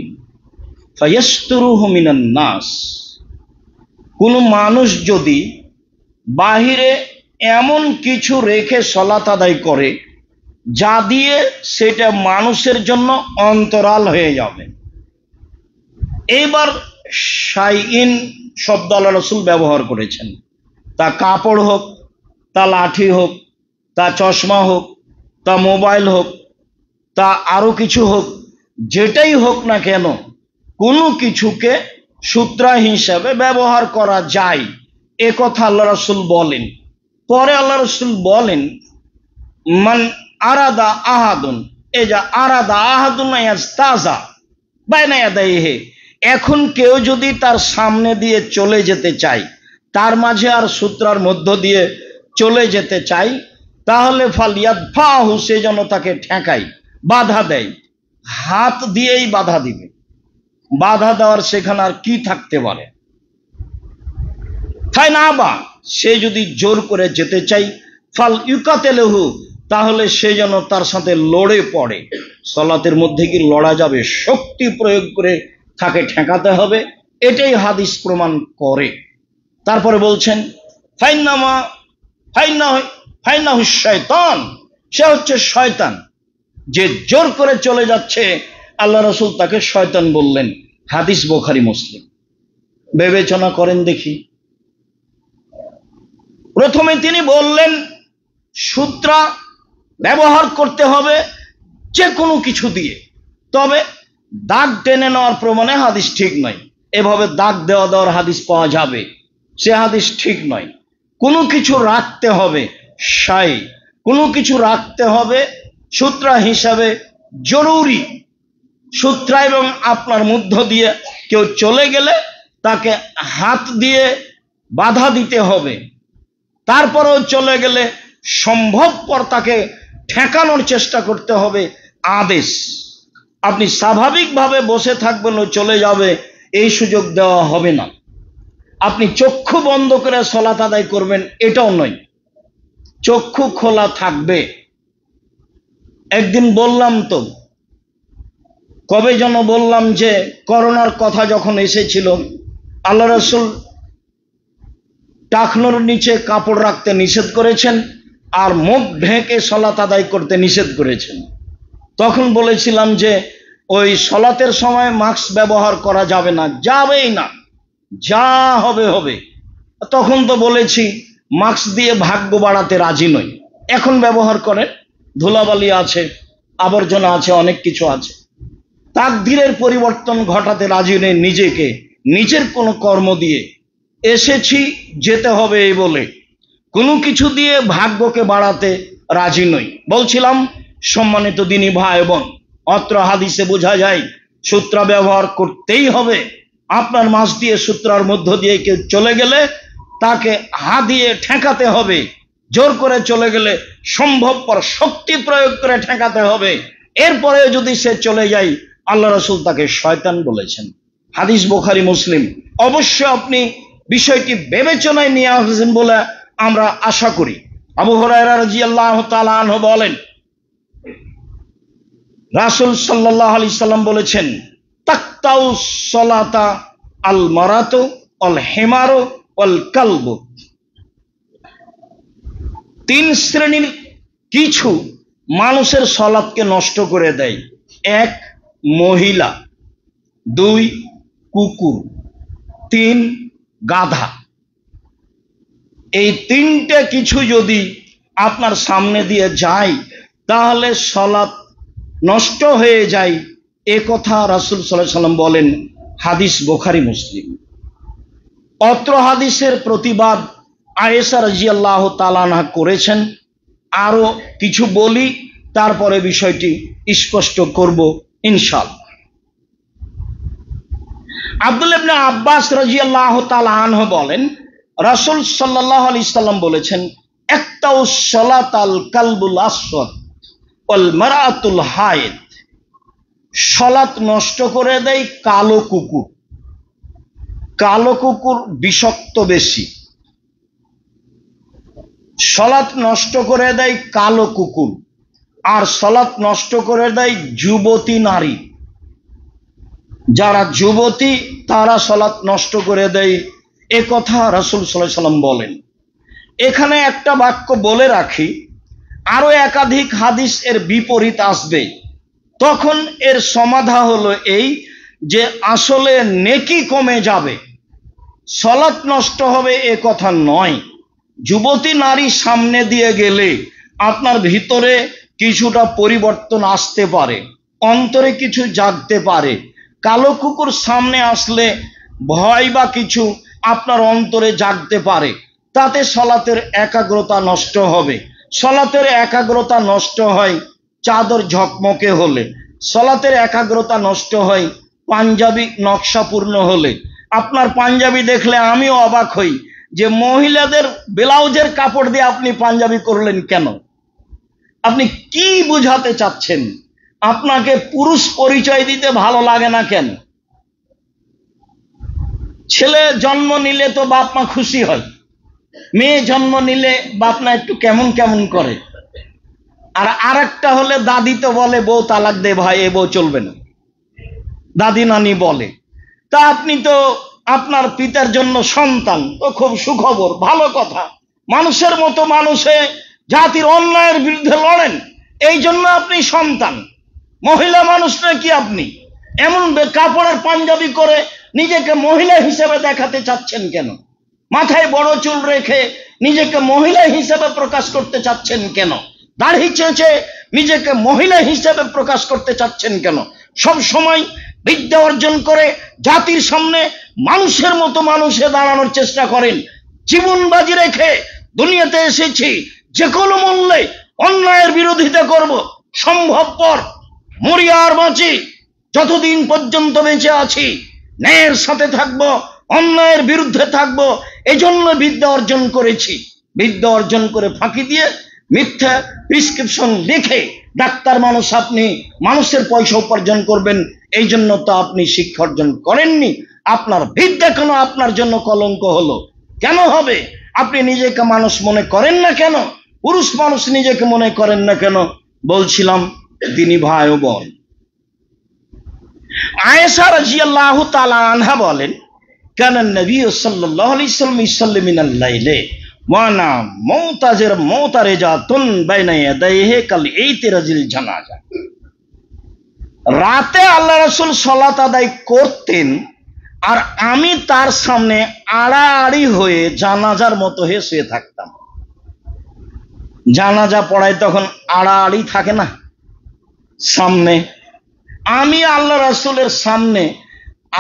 S2: ফায়াসতুরুহু মিনান নাস। কোন মানুষ যদি বাহিরে এমন কিছু রেখে সালাত আদায় করে যা দিয়ে সেটা মানুষের জন্য অন্তরাল হয়ে যাবে। এবার শাইইন শব্দ আল্লাহ রাসূল ব্যবহার করেছেন। তা কাপড় হোক, তা লাঠি হোক, তা চশমা হোক, তা মোবাইল হোক, তা আরো কিছু হোক, যেটাই হোক না কেন, কোনো কিছুকে সূত্রা হিসাবে ব্যবহার করা যায়, এ কথা আল্লাহ রাসূল বলেন। পরে আল্লাহ রাসূল বলেন, মান আরাদা আহাদুন, এই যে আরাদা আহাদুন ইয়াস্তাজা বাইনা ইয়াদাইহি। এখন কেউ যদি তার সামনে দিয়ে চলে যেতে চায়, তার মাঝে আর সূত্রার মধ্য দিয়ে চলে যেতে চাই, তাহলে ফালিয়াদফাহু, সে যেন তাকে ঠেকায়, বাধা দেয়, হাত দিয়েই বাধা দিবে। বাধা দেওয়ার সেখানে আর কি থাকতে পারে? তাই না, বা সে যদি জোর করে যেতে চাই, ফাল ইউকাতেলহু, তাহলে সে যেন তার সাথে লড়ে পড়ে। সালাতের মধ্যে কি লড়া যাবে? শক্তি প্রয়োগ করে তাকে ঠেকাতে হবে, এটাই হাদিস প্রমাণ করে। তারপরে বলছেন ফাইন্নাহু শয়তান, সে হচ্ছে শয়তান। যে জোর করে চলে যাচ্ছে আল্লাহ রাসূল তাকে শয়তান বললেন। হাদিস বুখারী মুসলিম। বিবেচনা করেন দেখি। প্রথমে তিনি বললেন সূত্রা ব্যবহার করতে হবে যে কোনো কিছু দিয়ে, তবে দাগ টেনে নেওয়ার প্রমাণে হাদিস ঠিক নয়। এভাবে দাগ দেওয়ার হাদিস পাওয়া যাবে, সে হাদিস ঠিক নয়। কোনো কিছু রাখতে হবে, কোনো কিছু রাখতে হবে সূত্রা হিসাবে জরুরি। সূত্রা এবং আপনার মধ্য দিয়ে কেউ চলে গেলে তাকে হাত দিয়ে বাধা দিতে হবে। তারপরেও চলে গেলে সম্ভবপর তাকে ঠেকানোর চেষ্টা করতে হবে। আদেশ, আপনি স্বাভাবিকভাবে বসে থাকবেন ও চলে যাবে, এই সুযোগ দেওয়া হবে না। আপনি চক্ষু বন্ধ করে সালাত আদায় করবেন, এটাও নয়, চক্ষু খোলা থাকবে। একদিন বললাম তো, কবে যেন বললাম যে করোনার কথা যখন এসেছিল, আল্লাহ রাসূল টাকনোর নিচে কাপড় রাখতে নিষেধ করেছেন আর মুখ ঢেকে সালাত আদায় করতে নিষেধ করেছেন। তখন বলেছিলাম যে ওই সালাতের সময় মাস্ক ব্যবহার করা যাবে না, যাবেই না, যা হবে হবে। তখন তো বলেছি মাস্ক দিয়ে ভাগ্য বাড়াতে রাজি নই। এখন ব্যবহার করেন, ধুলাবালি আছে, আবর্জনা আছে, অনেক কিছু আছে। তাকদীরের পরিবর্তন ঘটাতে রাজি নেই নিজেকে, নিজের কোনো কর্ম দিয়ে। এসেছি যেতে হবে এই বলে কোনো কিছু দিয়ে ভাগ্যকে বাড়াতে রাজি নই। বলছিলাম সম্মানিত দিনী ভাই বোন, অত্র হাদিসে বোঝা যায় সূত্রা ব্যবহার করতেই হবে। আপনার মাঝ দিয়ে সূত্রার মধ্য দিয়ে কেউ চলে গেলে তাকে হাত দিয়ে ঠেকাতে হবে। জোর করে চলে গেলে সম্ভবপর শক্তি প্রয়োগ করে ঠেকাতে হবে। এরপরে যদি সে চলে যায়, আল্লাহ রাসূল তাকে শয়তান বলেছেন। হাদিস বুখারী মুসলিম। অবশ্যই আপনি বিষয়টি বিবেচনায় নিয়ে আসবেন বলে আমরা আশা করি। আবু হুরায়রা রাদিয়াল্লাহু তাআলা আনহু বলেন, রাসূল সাল্লাল্লাহু আলাইহি সাল্লাম বলেছেন, তাকতাউ সালাতা আল মারাতু আল হিমারু ওয়াল কালবু। তিন শ্রেণীর কিছু মানুষের সালাতকে নষ্ট করে দেয়। এক, মহিলা। দুই, কুকুর। তিন, গাধা। এই তিনটে কিছু যদি আপনার সামনে দিয়ে যায় তাহলে সালাত নষ্ট হয়ে যায়, এ কথা রাসূল সাল্লাল্লাহু আলাইহি সাল্লাম বলেন। হাদিস বুখারী মুসলিম। অত্র হাদিসের প্রতিবাদ আয়েশা রাদিয়াল্লাহু তাআলা আনহা করেছেন। আরো কিছু বলি, তারপরে বিষয়টি স্পষ্ট করব ইনশাআল্লাহ। আব্দুল্লাহ ইবনে আব্বাস রাদিয়াল্লাহু তাআলা আনহু বলেন, রাসূল সাল্লাল্লাহু আলাইহি সাল্লাম বলেছেন, একতাউ সালাতাল কালবুল আসওয়াদ ওয়াল মারাতুল হায়েদ। সালাত নষ্ট করে দেয় কালো কুকুর। কালো কুকুর বিষাক্ত বেশি। সালাত নষ্ট করে দেয় কালো কুকুর, আর সালাত নষ্ট করে দেয় যুবতী নারী। যারা যুবতী তারা সালাত নষ্ট করে দেয়, এ কথা রাসূল সাল্লাল্লাহু আলাইহি সাল্লাম বলেন। এখানে একটা বাক্য বলে রাখি, আরো একাধিক হাদিস এর বিপরীত আসবে। তখন এর সমাধা হলো এই যে আসলে নেকি কমে যাবে, সালাত নষ্ট হবে এ কথা নয়। যুবতী নারী সামনে দিয়ে গেলে আপনার ভিতরে কিছুটা পরিবর্তন আসতে পারে, অন্তরে কিছু জাগতে পারে। কালো কুকুর সামনে আসলে ভয় বা কিছু আপনার অন্তরে জাগতে পারে, তাতে সালাতের একাগ্রতা নষ্ট হবে। সালাতের একাগ্রতা নষ্ট হয় চাদর ঝকমকে হলে, সালাতের একাগ্রতা নষ্ট হয় পাঞ্জাবি নকশাপূর্ণ হলে। আপনার পাঞ্জাবি দেখলে আমিও অবাক হই যে মহিলাদের ব্লাউজের কাপড় দিয়ে আপনি পাঞ্জাবি করলেন কেন? আপনি কি বুঝাতে চাচ্ছেন? আপনাকে পুরুষ পরিচয় দিতে ভালো লাগে না কেন? ছেলে জন্ম নিলে তো বাপ মা খুশি হয়, মেয়ে জন্ম নিলে বাপ মা একটু কেমন কেমন করে। আর আরেকটা হলে দাদি তো বলে বউ তালাক দে ভাই, এ বউ চলবে না, দাদি নানি বলে। তা আপনি তো আপনার পিতার জন্য সন্তান, তো খুব সুখবর, ভালো কথা। মানুষের মতো মানুষে জাতির অন্যায়ের বিরুদ্ধে লড়েন, এই জন্য আপনি সন্তান। মহিলা মানুষ নাকি আপনি? এমন কাপড়ের পাঞ্জাবি করে নিজেকে মহিলা হিসেবে দেখাতে চাচ্ছেন কেন? মাথায় বড় চুল রেখে নিজেকে মহিলা হিসেবে প্রকাশ করতে চাচ্ছেন কেন? দাড়ি চেঁচে নিজেকে মহিলা হিসেবে প্রকাশ করতে চাচ্ছেন কেন? সব সময় বিদ্যা অর্জন করে জাতির সামনে মানুষের মতো মানুষে দাঁড়ানোর চেষ্টা করেন। জীবন বাজি রেখে দুনিয়াতে এসেছি, যে কোনো মূল্যে অন্যায়ের বিরোধিতা করব, সম্ভবপর মরি আর বাঁচি, যতদিন পর্যন্ত বেঁচে আছি ন্যায়ের সাথে থাকবো, অন্যায়ের বিরুদ্ধে থাকবো। এজন্য বিদ্যা অর্জন করেছি। বিদ্যা অর্জন করে ফাঁকি দিয়ে মিথ্যা প্রিসক্রিপশন লিখে ডাক্তার মানুষ আপনি, মানুষের পয়সা উপার্জন করবেন, এই জন্য তো আপনি শিক্ষা অর্জন করেননি। আপনার বিদ্যা কেন আপনার জন্য কলঙ্ক হলো? কেন হবে? আপনি নিজেকে মানুষ মনে করেন না কেন? পুরুষ মানুষ নিজেকে মনে করেন না কেন? বলছিলাম তিনি ভাই ও বোন। আয়েশা রাদিয়াল্লাহু তাআলা আনহা বলেন, কানা নবী সাল্লাল্লাহু আলাইহি ওয়াসাল্লাম ইসাল্লি মিনাল লাইলি ওয়া আনা মুতারিজাতুন বাইনা ইয়াদাইহি কাল ইতিরাজিল জানাজা। রাতে আল্লাহ রাসূল সালাত আদায় করতেন আর আমি তার সামনে আড়াআড়ি হয়ে জানাজার মতো হয়ে শুয়ে থাকতাম। জানাজা পড়ায় তখন আড়াআড়ি থাকে না সামনে, আমি আল্লাহ রাসূলের সামনে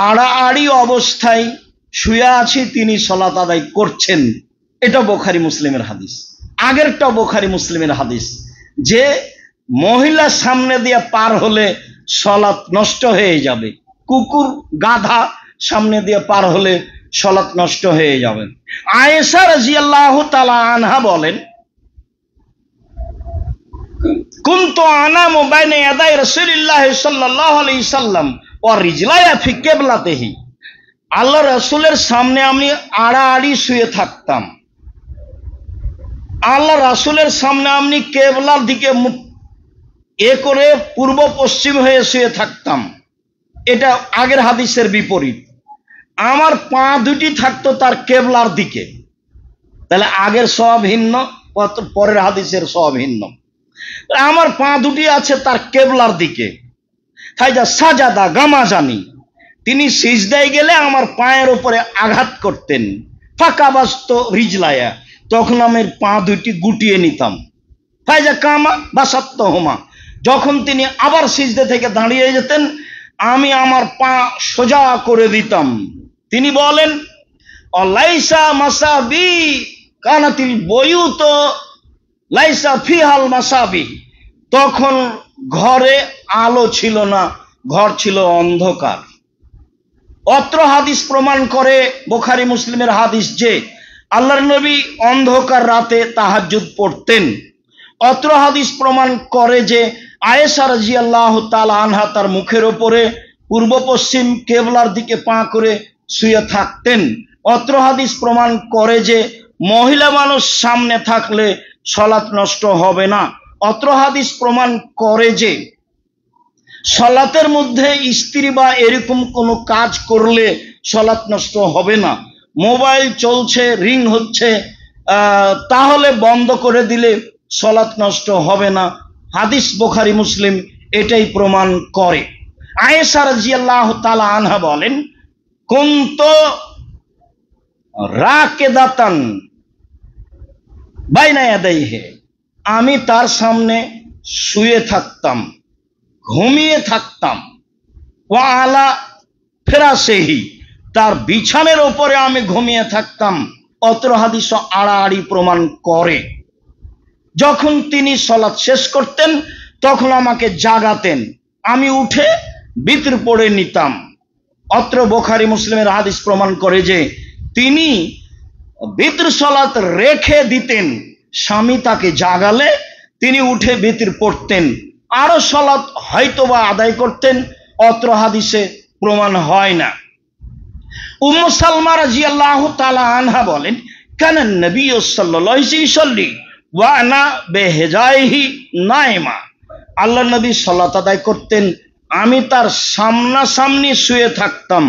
S2: আড়াআড়ি অবস্থায় শুয়ে আছি, তিনি সালাত আদায় করছেন। এটা বুখারী মুসলিমের হাদিস। আগেরটা বুখারী মুসলিমের হাদিস যে মহিলা সামনে দিয়ে পার হলে সালাত নষ্ট হয়ে যাবে, কুকুর গাধা সামনে দিয়ে পার হলে সালাত নষ্ট হয়ে যাবে। আয়েশা রাদিয়াল্লাহু তাআলা আনহা বলেন, কুনতু আনামু বাইনা ইয়াদাই রাসূলিল্লাহ সাল্লাল্লাহু আলাইহি সাল্লাম ওয়া রিজলায়া ফি কিবলাতিহি। আল্লাহ রাসূলের সামনে আমি আড়াআড়ি শুয়ে থাকতাম। আল্লাহ রাসূলের সামনে আমি কিবলার দিকে মুখ এ করে পূর্ব পশ্চিম হয়ে শুয়ে থাকতাম। এটা আগের হাদিসের বিপরীত। আমার পা দুটি থাকতো তার কিবলার দিকে। তাহলে আগের সওয়াব ভিন্ন, পরের হাদিসের সওয়াব ভিন্ন। আমার পা দুটি আছে তার কিবলার দিকে। ফাইজা সাজাদা গামাজানি, তিনি সিজদায় গেলে আমার পায়ের উপরে আঘাত করতেন। ফাকাবাস্ত রিজলায়া, তখন আমি পা দুটি গুটিয়ে নিতাম। ফাইজা কামা বাসাত্ত হোমা, যখন তিনি আবার সিজদা থেকে দাঁড়িয়ে যেতেন আমি আমার পা সোজা করে দিতাম। তিনি বলেন, অলাইসা মাসাবি কানাতিল বয়ুত লাইসা ফিহাল মাসাবি, তখন ঘরে আলো ছিল না, ঘর ছিল অন্ধকার। অত্র হাদিস প্রমাণ করে, বুখারী মুসলিমের হাদিস, যে আল্লাহর নবী অন্ধকার রাতে তাহাজ্জুদ পড়তেন। অত্র হাদিস প্রমাণ করে যে আয়েশা রাদিয়াল্লাহু তাআলা আনহা তার মুখের উপরে পূর্ব পশ্চিম কিবলার দিকে পা করে শুয়ে থাকতেন। অত্র হাদিস প্রমাণ করে যে মহিলা মানুষ সামনে থাকলে সালাত নষ্ট হবে না। অত্র হাদিস প্রমাণ করে যে সালাতের মধ্যে স্ত্রী বা এরকম কোনো কাজ করলে সালাত নষ্ট হবে না। মোবাইল চলছে, রিং হচ্ছে, তাহলে বন্ধ করে দিলে সালাত নষ্ট হবে না। হাদিস বুখারী মুসলিম এটাই প্রমাণ করে। আয়েশা রাদিয়াল্লাহু তাআলা আনহা বলেন, কুনতু রাকিদাতান বাইনা ইয়াদাইহি, আমি তার সামনে শুয়ে থাকতাম, ঘুমিয়ে থাকতাম। ওয়া আলা ফিরাশিহি, তার বিছানার উপরে আমি ঘুমিয়ে থাকতাম। অত্র হাদিস আড়াআড়ি প্রমাণ করে। যখন তিনি সালাত শেষ করতেন তখন আমাকে জাগাতেন, আমি উঠে বিতর পড়ে নিতাম। অত্র বুখারী মুসলিমের হাদিস প্রমাণ করে যে তিনি বিতর সালাত রেখে দিতেন, স্বামী তাকে জাগালে তিনি উঠে বিতর পড়তেন, আরো সালাত হয়তোবা আদায় করতেন। অত্র হাদিসে প্রমাণ হয় না। উম্মু সালমা রাদিয়াল্লাহু তাআলা আনহা বলেন, কানা নবী সাল্লাল্লাহু আলাইহি ওয়াসাল্লাম ওয়া আনা বিহিজাইহি নাইমা, আল্লাহ নবী সালাত আদায় করতেন, আমি তার সামনাসামনি শুয়ে থাকতাম।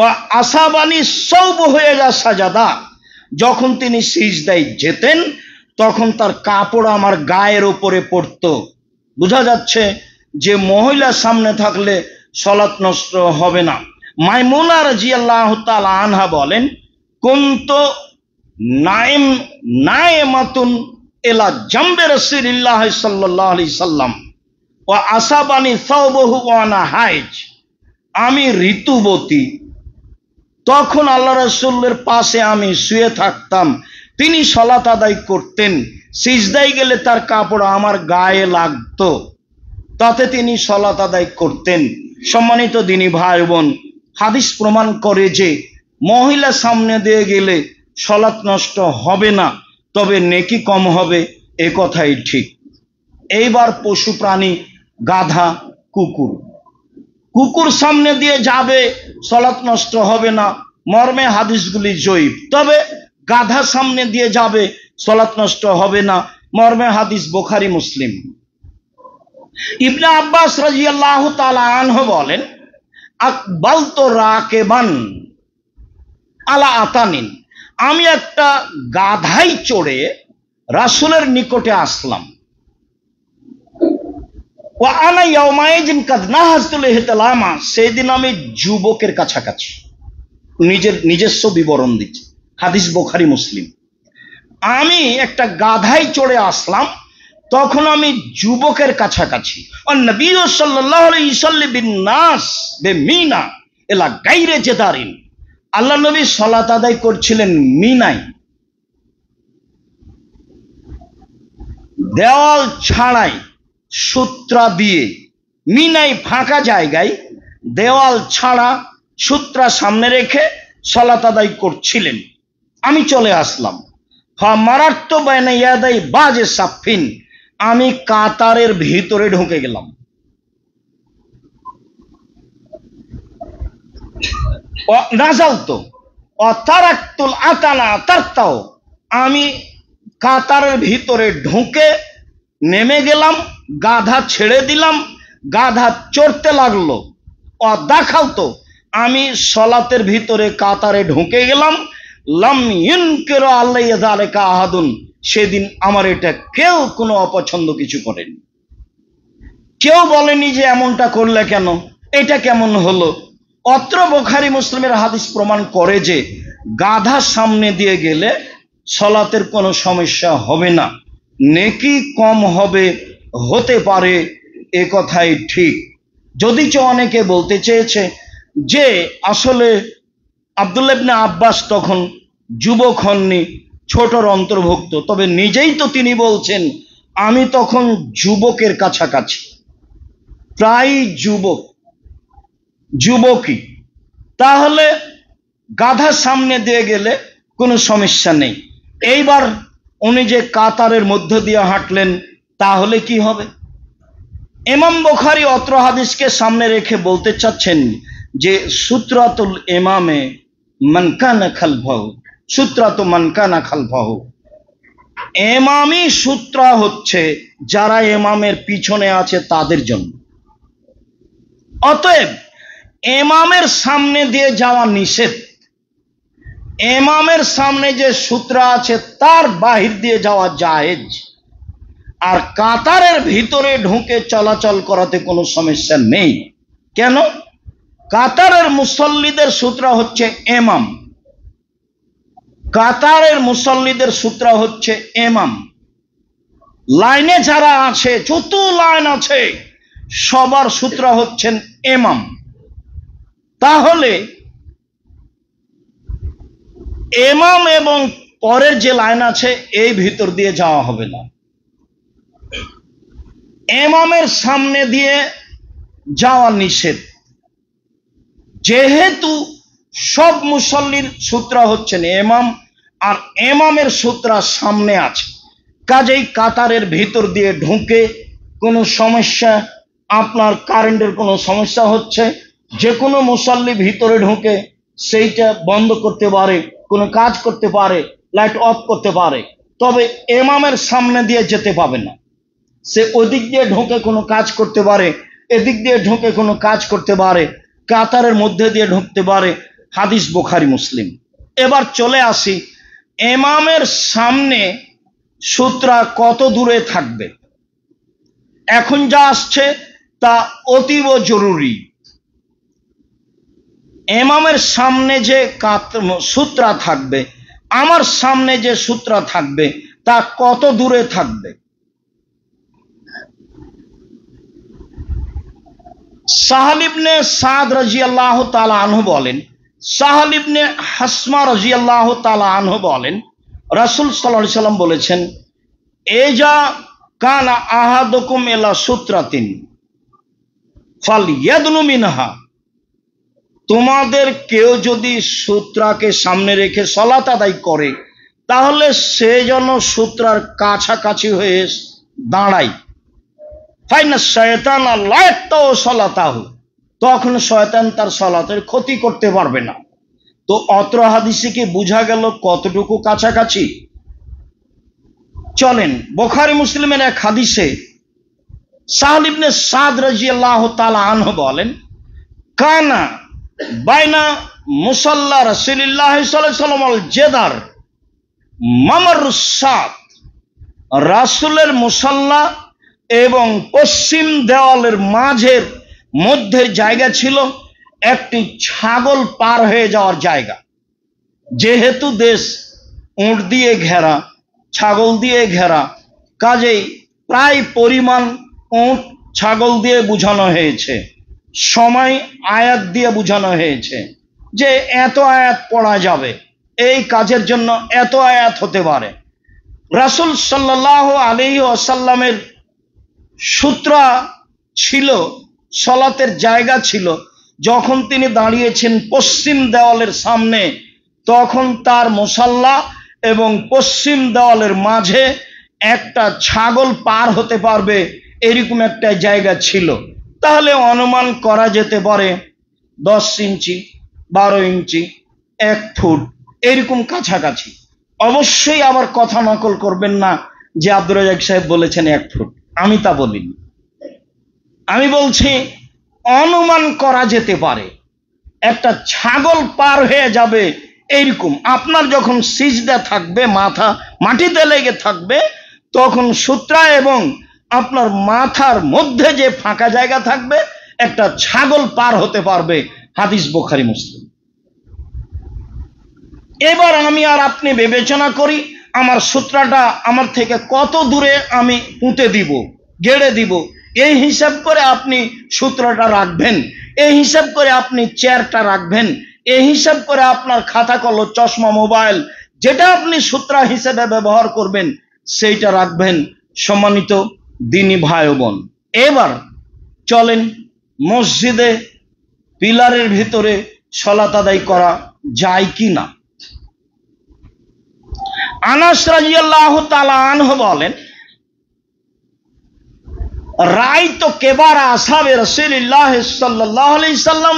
S2: ও আসাবানি সৌব হয়ে যা সাজাদা, যখন তিনি সিজদায় যেতেন তখন তার কাপড় আমার গায়ের উপরে পড়তো। বোঝা যাচ্ছে যে মহিলা সামনে থাকলে সলাত নষ্ট হবে না। মাইমুনা রাদিয়াল্লাহু তাআলা আনহা বলেন, কুনতু নায়েমাতুন ইলা জামবে রাসূলিল্লাহ সাল্লাল্লাহু আলাইহি সাল্লাম ওয়া আসাবানি সাওবহু ওয়া আনা হাইজ। আমি ঋতুবতী, তখন আল্লাহ রাসূলের পাশে আমি শুয়ে থাকতাম, তিনি সালাত আদায় করতেন, সিজদায় গেলে তার কাপড় আমার গায়ে লাগতো, তাতে তিনি সালাত আদায় করতেন। সম্মানিত দিনী ভাই বোন, হাদিস প্রমাণ করে যে মহিলা সামনে দিয়ে গেলে সালাত নষ্ট হবে না, তবে নেকি কম হবে, এ কথাই ঠিক। এইবার পশু প্রাণী, গাধা, কুকুর সামনে দিয়ে যাবে, সালাত নষ্ট হবে না, মর্মে হাদিসগুলি জয়ীফ। তবে গাধা সামনে দিয়ে যাবে, সালাত নষ্ট হবে না, মর্মে হাদিস বুখারী মুসলিম। ইবনে আব্বাস রাদিয়াল্লাহু তাআলা আনহু বলেন, আকবালতু রাকিবান আলা আতানিন, আমি একটা গাধাই চড়ে রাসূলের নিকটে আসলাম। ওয়া আনা ইয়াউমাইজিন কাদ নাহাজতুল ইহতিলামা, সেদিন আমি যুবকের কাছাকাছি। নিজস্ব বিবরণ দিচ্ছে, হাদিস বুখারী মুসলিম। আমি একটা গাধাই চড়ে আসলাম, তখন আমি যুবকের কাছাকাছি। আর নবী সাল্লাল্লাহু আলাইহি ওয়াসাল্লাম বিন নাস বিমিনা ইলা গায়রে জেদারিন, আল্লাহ নবী সালাত আদায় করছিলেন মিনায়, দেওয়াল ছাড়াই, সূত্রা দিয়ে। মিনায় ফাঁকা জায়গায় দেওয়াল ছাড়া সূত্রা সামনে রেখে সালাত আদায় করছিলেন। আমি চলে আসলাম। ফামারাত্তু বাইনা ইয়াদাই বাজে সাফিন, আমি কাতারের ভিতরে ঢুকে গেলাম। নাজালতু অতারাক্তুল আতানা তারতাও, আমি কাতারের ভিতরে ঢুকে নেমে গেলাম, গাধা ছেড়ে দিলাম, গাধা চড়তে লাগলো। অদাখালতো, আমি সলাতের ভিতরে কাতারে ঢুকে গেলাম। লাম ইনকিরু আলাইয়া যালিকা আহাদুন, সেদিন আমার এটা কেউ কোনো অপছন্দ কিছু করেনি, কেউ বলেনি যে এমনটা করলে কেন, এটা কেমন হলো। অত্র বুখারী মুসলিমের হাদিস প্রমাণ করে যে গাধা সামনে দিয়ে গেলে সলাতের কোনো সমস্যা হবে না, নেকি কম হবে, হতে পারে, এ কথাই ঠিক। যদিচ অনেকে বলতে চেয়েছে যে আসলে আব্দুল্লাহ ইবনে আব্বাস তখন যুবক হননি, ছোটর অন্তর্ভুক্ত, তবে নিজেই তো তিনি বলছেন আমি তখন যুবকের কাছাকাছি, প্রায় যুবকই, তাহলে গাধা সামনে দিয়ে গেলে কোনো সমস্যা নেই। এইবার উনি যে কাতারের মধ্য দিয়ে হাঁটলেন, তাহলে কি হবে? ইমাম বুখারী অত্র হাদিসকে সামনে রেখে বলতে চাচ্ছেন যে সুত্রাতুল ইমামে মান কানা খালফাহু, সুত্রাতু মান কানা খালফাহু, ইমামি সূত্রা হচ্ছে যারা ইমামের পিছনে আছে তাদের জন্য। অতএব ইমামের সামনে দিয়ে যাওয়া নিষেধ, ইমামের সামনে যে সূত্রা আছে তার বাহির দিয়ে যাওয়া জায়েজ। আর কাতারের ভিতরে ঢুকে চলাচল করাতে কোনো সমস্যা নেই। কেন? কাতারের মুসল্লিদের সূত্রা হচ্ছে ইমাম, কাতারের মুসল্লিদের সূত্রা হচ্ছে ইমাম। লাইনে যারা আছে, যত লাইন আছে, সবার সূত্রা হচ্ছেন ইমাম। তাহলে ইমাম এবং পরের যে লাইন আছে এই ভিতর দিয়ে যাওয়া হবে না। ইমামের সামনে দিয়ে যাওয়া নিষেধ। যেহেতু সব মুসল্লির সূত্রা হচ্ছেন ইমাম, আর ইমামের সূত্রা সামনে আছে, কাজেই কাতারের ভিতর দিয়ে ঢুকে কোনো সমস্যা, আপনার কারেন্টের কোনো সমস্যা হচ্ছে, যে কোনো মুসল্লি ভিতরে ঢুকে সেইটা বন্ধ করতে পারে, কোনো কাজ করতে পারে, লাইট অফ করতে পারে, তবে ইমামের সামনে দিয়ে যেতে পাবে না। সে ওদিক দিয়ে ঢুকে কোনো কাজ করতে পারে, এদিক দিয়ে ঢুকে কোনো কাজ করতে পারে, কাতারের মধ্যে দিয়ে ঢুকতে পারে, হাদিস বুখারী মুসলিম। এবার চলে আসি, ইমামের সামনে সুতরা কত দূরে থাকবে। এখন যা আসছে তা অতীব জরুরি। ইমামের সামনে যে সুতরা থাকবে, আমার সামনে যে সুতরা থাকবে তা কত দূরে থাকবে। সাহাল ইবনে সাদ রাদিয়াল্লাহু তাআলা আনহু বলেন, সাহাল ইবনে হাসমা রাদিয়াল্লাহু তাআলা আনহু বলেন, রাসূল সাল্লাল্লাহু আলাইহি সাল্লাম বলেছেন, এজা কানা আহাদুকুম ইলা সুত্রাতিন ফালইয়াদনু মিনহা, তোমাদের কেউ যদি সূত্রাকে সামনে রেখে সালাত আদায় করে তাহলে সে যেন সূত্রার কাছাকাছি হয়ে দাঁড়ায়। ফাইনা শয়তান লা ইয়াক্তাউ সালাতাহু, তখন শয়তান তার সালাতের ক্ষতি করতে পারবে না। তো অত্র হাদিসে কি বোঝা গেল কতটুকু কাছাকাছি? চলেন বুখারী মুসলিমের এক হাদিসে সাহাল ইবনে সাদ রাদিয়াল্লাহু তাআলা আনহু বলেন, কানা বাইনা মুসাল্লা রাসূলুল্লাহ সাল্লাল্লাহু আলাইহি ওয়াসাল্লাম আল জেদার মামারুস সাদ, রাসূলের মুসাল্লা এবং পশ্চিম দেওয়ালের মাঝের মধ্যের জায়গা ছিল একটি ছাগল পার হয়ে যাওয়ার জায়গা। যেহেতু দেশ উট দিয়ে ঘেরা, ছাগল দিয়ে ঘেরা, কাজেই প্রায় পরিমাণ উট ছাগল দিয়ে বুঝানো হয়েছে। সময় আয়াত দিয়ে বুঝানো হয়েছে যে এত আয়াত পড়া যাবে, এই কাজের জন্য এত আয়াত হতে পারে। রাসূল সাল্লাল্লাহু আলাইহি ওয়াসাল্লামের সূত্রা ছিল, সালাতের জায়গা ছিল, যখন তিনি দাঁড়িয়েছেন পশ্চিম দেওয়ালের সামনে, তখন তার মুসাল্লা এবং পশ্চিম দেওয়ালের মাঝে একটা ছাগল পার হতে পারবে এরকম একটা জায়গা ছিল। তাহলে অনুমান করা যেতে পারে 10 ইঞ্চি, 12 ইঞ্চি, 1 ফুট এরকম কাছাকাছি। অবশ্যই আবার কথা নকল করবেন না যে আব্দুর রাজ্জাক সাহেব বলেছেন 1 ফুট, আমি তা বলিনি। আমি বলছি অনুমান করা যেতে পারে একটা ছাগল পার হয়ে যাবে এইরকম। আপনার যখন সিজদা থাকবে, মাথা মাটিতে লেগে থাকবে, তখন সূত্রা এবং আপনার মাথার মধ্যে যে ফাঁকা জায়গা থাকবে একটা ছাগল পার হতে পারবে। হাদিস বুখারী মুসলিম। এবার আমি আর আপনি বিবেচনা করি আমার সূত্রাটা আমার থেকে কত দূরে আমি পুঁতে দিব, গেড়ে দিব। এই হিসাব করে আপনি সূত্রটা রাখবেন, এই হিসাব করে আপনি চেয়ারটা রাখবেন, এই হিসাব করে আপনার খাতা কলম, চশমা, মোবাইল যেটা আপনি সূত্র হিসেবে ব্যবহার করবেন সেইটা রাখবেন। সম্মানিত দ্বীনি ভাই বোন, এবার চলেন মসজিদে পিলারের ভিতরে সালাত আদায় করা যায় কি না। আনাস রাদিয়াল্লাহু তাআলা আনহু বলেন, রাআইতু কিবারা আসহাবে রাসূলিল্লাহ সাল্লাল্লাহু আলাইহি সাল্লাম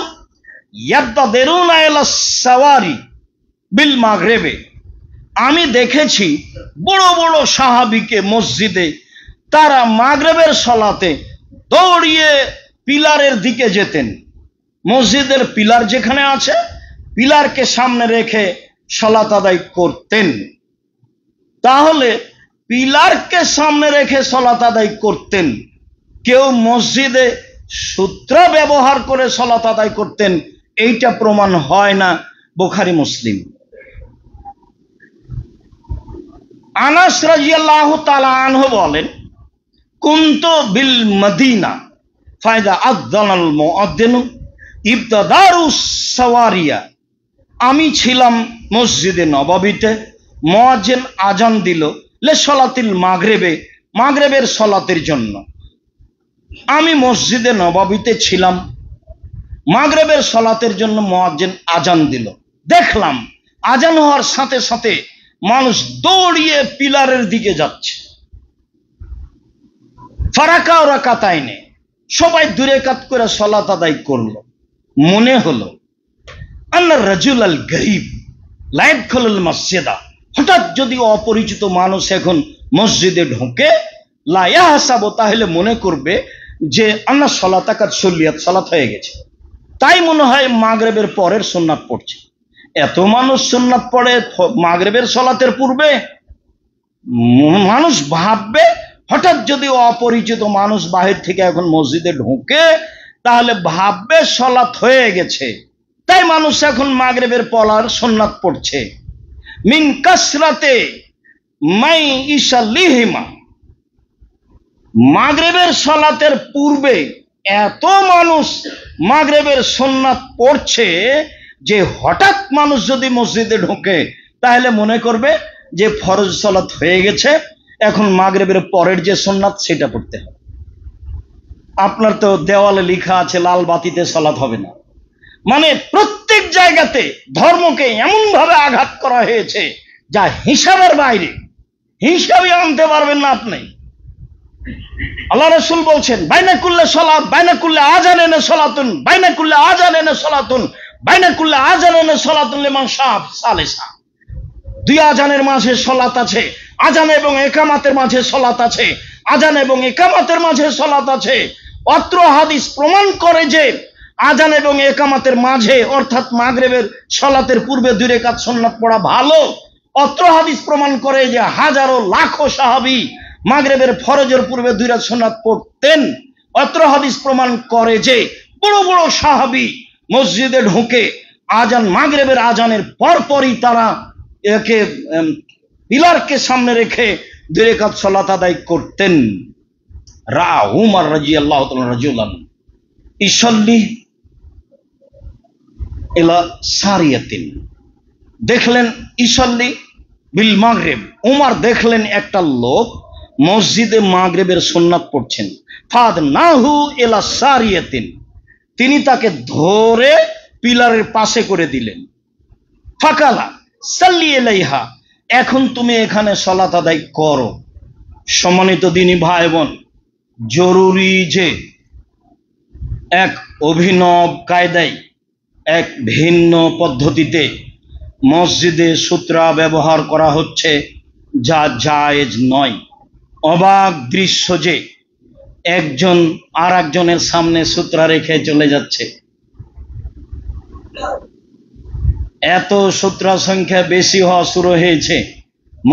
S2: ইয়াবতাদিরুনা ইলা সাওয়ারি বিল মাগরিবে, আমি দেখেছি বড় বড় সাহাবীকে মসজিদে তারা মাগরিবের সালাতে দৌড়িয়ে পিলারের দিকে যেতেন। মসজিদের পিলার যেখানে আছে পিলারকে সামনে রেখে সালাত আদায় করতেন। তাহলে পিলারকে সামনে রেখে সালাত আদায় করতেন, কেউ মসজিদে সূত্র ব্যবহার করে সালাত আদায় করতেন, এইটা প্রমাণ হয় না বুখারী মুসলিম। আনাস রাদিয়াল্লাহু তাআলা আনহু বলেন, কুনতু বিল মদিনা ফাইদা আযানাল মুআদ্দিনু ইবতাদারু সাওয়ারিয়া, আমি ছিলাম মসজিদে নববীতে, মুয়াজ্জিন আজান দিল লে সালাতিল মাগরিবে, মাগরিবের সালাতের জন্য। আমি মসজিদে নববীতে ছিলাম, মাগরিবের সালাতের জন্য মুয়াজ্জিন আজান দিল। দেখলাম আজান হওয়ার সাথে সাথে মানুষ দৌড়িয়ে পিলারের দিকে যাচ্ছে। ফারাকা রাকাতাইনে, সবাই 2 রাকাত করে সালাত আদায় করলো। মনে হলো আন্নার রাজুলাল গরীব লা ইয়াদখুলুল মসজিদা, হঠাৎ যদি অপরিচিত মানুষ এখন মসজিদে ঢোকে, লা ইয়াহসাবু, তাহলে মনে করবে যে আন্না সালাতাকাত সুল্লিয়াত, সালাত হয়ে গেছে। তাই মনে হয় মাগরিবের পরের সুন্নাত পড়ছে। এত মানুষ সুন্নাত পড়ে মাগরিবের সলাতের পূর্বে, মানুষ ভাববে হঠাৎ যদি অপরিচিত মানুষ বাহির থেকে এখন মসজিদে ঢোকে তাহলে ভাববে সলাত হয়ে গেছে, তাই মানুষ এখন মাগরিবের পলার সুন্নাত পড়ছে। মিন কাসরাতে মাই ইসাল্লিহিমা, মাগরিবের সলাতের পূর্বে এত মানুষ মাগরিবের সুন্নাত পড়ছে যে হঠাৎ মানুষ যদি মসজিদে ঢোকে তাহলে মনে করবে যে ফরজ সালাত হয়ে গেছে, এখন মাগরিবের পরের যে সুন্নাত সেটা পড়তে হবে। আপনার তো দেওয়ালে লেখা আছে লাল বাতিতে সালাত হবে না, মানে প্রত্যেক জায়গাতে ধর্মকে এমন ভাবে আঘাত করা হয়েছে যা হিসাবের বাইরে, হিসাবই আনতে পারবেন না আপনি। আল্লাহ রাসূল বলছেন বাইনা কুল্লে সালাত বাইনা কুল্লে আযান এনে সালাতুন বাইনা কুল্লে আযান এনে সালাতুন বাইনা কুল্লে আযান এনে সালাতুন লিমান শাআ সালিসা। দুই আজানের মাঝে সালাত আছে, আজান এবং ইকামতের মাঝে সালাত আছে, আজান এবং ইকামতের মাঝে সালাত আছে। অত্র হাদিস প্রমাণ করে যে আজান এবং ইকামতের মাঝে অর্থাৎ মাগরিবের সালাতের পূর্বে 2 রাকাত সুন্নাত পড়া ভালো। অত্র হাদিস প্রমাণ করে যে হাজারো লাখো সাহাবী মাগরিবের ফরজের পূর্বে 2 রাকাত সুন্নাত পড়তেন। অত্র হাদিস প্রমাণ করে যে বড় বড় সাহাবী মসজিদে ঢুকে আজান মাগরিবের আজানের পরপরই তারা একে পিলারকে সামনে রেখে 2 রাকাত সালাত আদায় করতেন। রা উমর রাদিয়াল্লাহু তাআলা রাজুলান ইসাল্লি ইলা সারিয়াতিন, দেখলেন ইসাল্লি বিল মাগরিব, উমর দেখলেন একটা লোক মসজিদে মাগরিবের সুন্নাত পড়ছেন। ফাদনাহু ইলা সারিয়াতিন, তিনি তাকে ধরে পিলারের পাশে করে দিলেন। ফাকালা সাল্লি ইলাইহা, এখন তুমি এখানে সালাত আদায় করো। সম্মানিত দিনী ভাই বোন, জরুরি যে এক অভিনব কায়দায় এক ভিন্ন পদ্ধতিতে মসজিদে সূত্রা ব্যবহার করা হচ্ছে যা জায়েজ নয়। অবাক দৃশ্য যে একজন আর একজনের সামনে সূত্রা রেখে চলে যাচ্ছে। এত সূত্রা সংখ্যা বেশি হওয়া শুরু হয়েছে,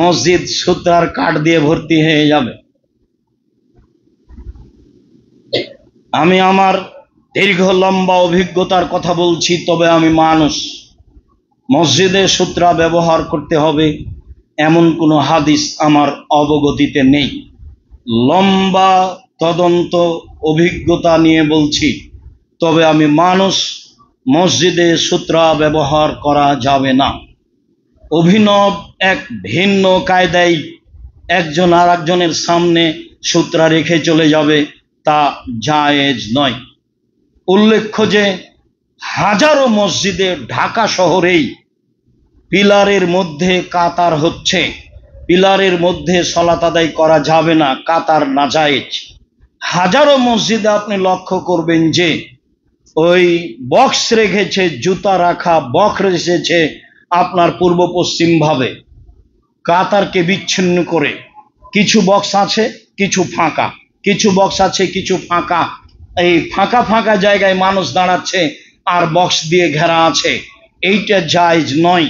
S2: মসজিদ সূত্রার কাঠ দিয়ে ভর্তি হয়ে যাবে। আমি আমার দীর্ঘ লম্বা অভিজ্ঞতার কথা বলছি, তবে আমি মানুষ। মসজিদে সূত্রা ব্যবহার করতে হবে এমন কোনো হাদিস আমার অবগতিতে নেই। লম্বা তদন্ত অভিজ্ঞতা নিয়ে বলছি, তবে আমি মানুষ। মসজিদে সূত্রা ব্যবহার করা যাবে না। অভিনব এক ভিন্ন কায়দায় একজন আর একজনের সামনে সূত্রা রেখে চলে যাবে, তা জায়েজ নয়। উল্লেখ্য যে হাজারো মসজিদে ঢাকা শহরেই পিলারের মধ্যে কাতার হচ্ছে, পিলারের মধ্যে সালাত আদায় করা যাবে না, কাতার নাজায়েজ। হাজারো মসজিদে আপনি লক্ষ্য করবেন যে ওই বক্স রেখেছে, জুতা রাখা বক্স রেখেছে আপনার পূর্ব পশ্চিম ভাবে, কাতারকে বিচ্ছিন্ন করে। কিছু বক্স আছে, কিছু ফাঁকা, কিছু বক্স আছে, কিছু ফাঁকা। এই ফাঁকা ফাঁকা জায়গায় মানুষ দাঁড়াচ্ছে আর বক্স দিয়ে ঘেরা আছে, এইটা জায়েজ নয়।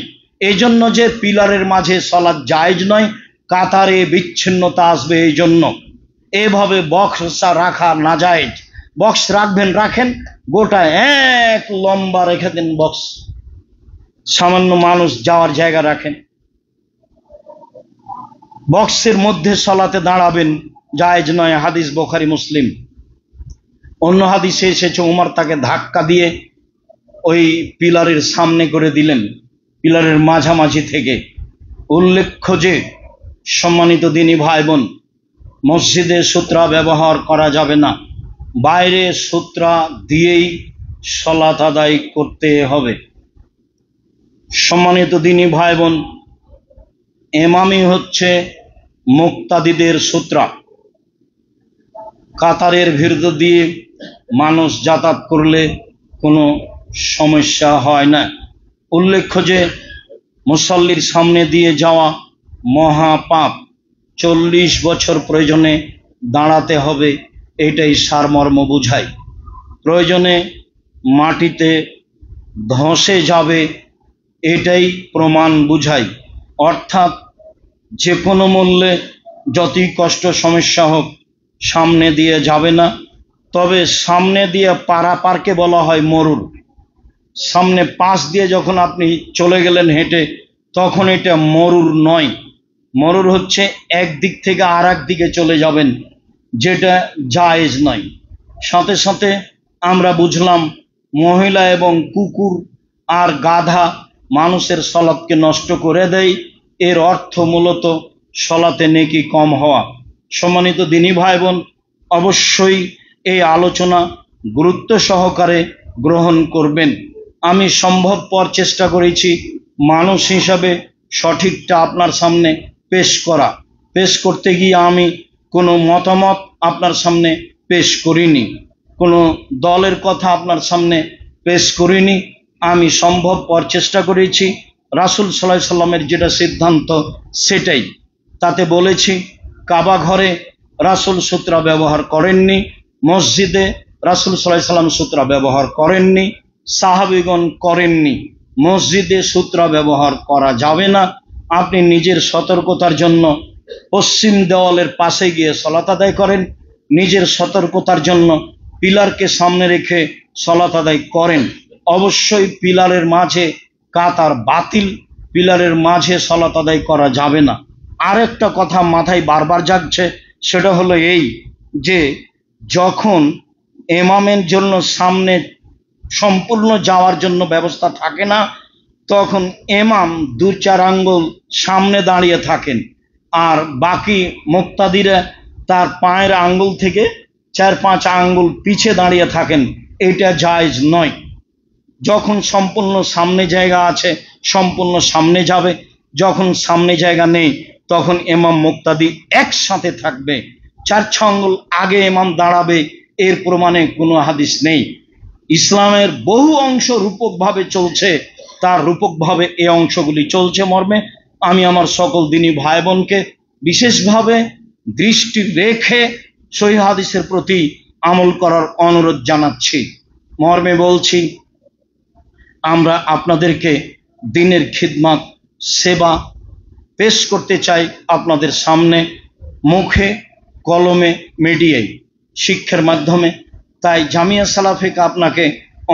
S2: এই জন্য যে পিলারের মাঝে সালাত জায়েজ নয়, কাতারে বিচ্ছিন্নতা আসবে, এই জন্য এভাবে বক্স রাখা নাজায়েজ। বক্স রাখবেন রাখেন, গোটা এক লম্বা রেখে দেন বক্স, সামান্য মানুষ যাওয়ার জায়গা রাখেন। বক্সের মধ্যে সালাতে দাঁড়াবেন জায়েজ নয়, হাদিস বুখারী মুসলিম। অন্য হাদিসে এসেছে উমর তাকে ধাক্কা দিয়ে ওই পিলারের সামনে করে দিলেন, পিলারের মাঝামাঝি থেকে। উল্লেখ্য যে সম্মানিত দিনী ভাই বোন, মসজিদে সূত্রা ব্যবহার করা যাবে না, বাইরে সূত্রা দিয়েই সালাত আদায় করতে হবে। সম্মানিত দিনী ভাই বোন, ইমামি হচ্ছে মুক্তাদিদের সূত্রা। কাতারের ভিতর দিয়ে মানুষ যাতায়াত করলে কোনো সমস্যা হয় না। উল্লেখ্য যে মুসল্লির সামনে দিয়ে যাওয়া মহাপাপ, 40 বছর প্রয়োজনে দাঁড়াতে হবে, এটাই সারমর্ম বুঝায়। প্রয়োজনে মাটিতে ধসে যাবে, এটাই প্রমাণ বুঝায়। অর্থাৎ যে কোনো মূল্যে যতই কষ্ট সমস্যা হোক সামনে দিয়ে যাবে না। তবে সামনে দিয়ে পারাপারকে বলা হয় মরুর। সামনে পাশ দিয়ে যখন আপনি চলে গেলেন হেঁটে, তখন এটা মরুর নয়। মরুর হচ্ছে এক দিক থেকে আর এক দিকে চলে যাবেন, যেটা জায়েজ নয়। সাথে সাথে আমরা বুঝলাম মহিলা এবং কুকুর আর গাধা মানুষের সলাতকে নষ্ট করে দেয়। এর অর্থ মূলত সলাতে নেকি কম হওয়া। সম্মানিত দিনী ভাই বোন, অবশ্যই এই আলোচনা গুরুত্ব সহকারে গ্রহণ করবেন। আমি সম্ভবপর চেষ্টা করেছি মানুষ হিসাবে সঠিকটা আপনার সামনে পেশ করতে গিয়ে আমি কোনো মতামত আপনার সামনে পেশ করিনি, কোনো দলের কথা আপনার সামনে পেশ করিনি। আমি সম্ভবপর চেষ্টা করেছি রাসূল সাল্লাল্লাহু আলাইহি সাল্লামের যেটা সিদ্ধান্ত সেটাই। তাতে বলেছি কাবা ঘরে রাসূল সূত্রা ব্যবহার করেননি, মসজিদে রাসূল সাল্লাল্লাহু আলাইহি সাল্লাম সূত্রা ব্যবহার করেননি, সাহাবীগণ করেননি। মসজিদে সূত্রা ব্যবহার করা যাবে না। আপনি নিজের সতর্কতার জন্য পশ্চিম দেওয়ালের পাশে গিয়ে সালাত আদায় করেন, নিজের সতর্কতার জন্য পিলারকে সামনে রেখে সালাত আদায় করেন। অবশ্যই পিলারের মাঝে কাতার বাতিল, পিলারের মাঝে সালাত আদায় করা যাবে না। আরেকটা কথা মাথায় বারবার জাগছে, সেটা হলো এই যে যখন ইমামের জন্য সামনে সম্পূর্ণ যাওয়ার জন্য ব্যবস্থা থাকে না, তখন ইমাম 2-4 আঙ্গুল সামনে দাঁড়িয়ে থাকেন আর বাকি মুক্তাদিরা তার পায়ের আঙ্গুল থেকে 4-5 আঙ্গুল পিছে দাঁড়িয়ে থাকেন। এটা জায়েজ নয়। যখন সম্পূর্ণ সামনে জায়গা আছে সম্পূর্ণ সামনে যাবে, যখন সামনে জায়গা নেই তখন ইমাম মুক্তাদি একসাথে থাকবে। 4-6 আঙ্গুল আগে ইমাম দাঁড়াবে, এর প্রমাণে কোনো হাদিস নেই। ইসলামের বহু অংশ রূপকভাবে চলছে, তার রূপকভাবে এই অংশগুলি চলছে মর্মে আমি আমার সকল দিনী ভাই বোনকে বিশেষভাবে দৃষ্টি রেখে সহিহ হাদিসের প্রতি আমল করার অনুরোধ জানাচ্ছি। মর্মে বলছি, আমরা আপনাদেরকে দিনের খিদমত সেবা পেশ করতে চাই আপনাদের সামনে, মুখে কলমে মিডিয়ায় শিক্ষার মাধ্যমে। তাই জামিয়া সালাফিকে আপনাকে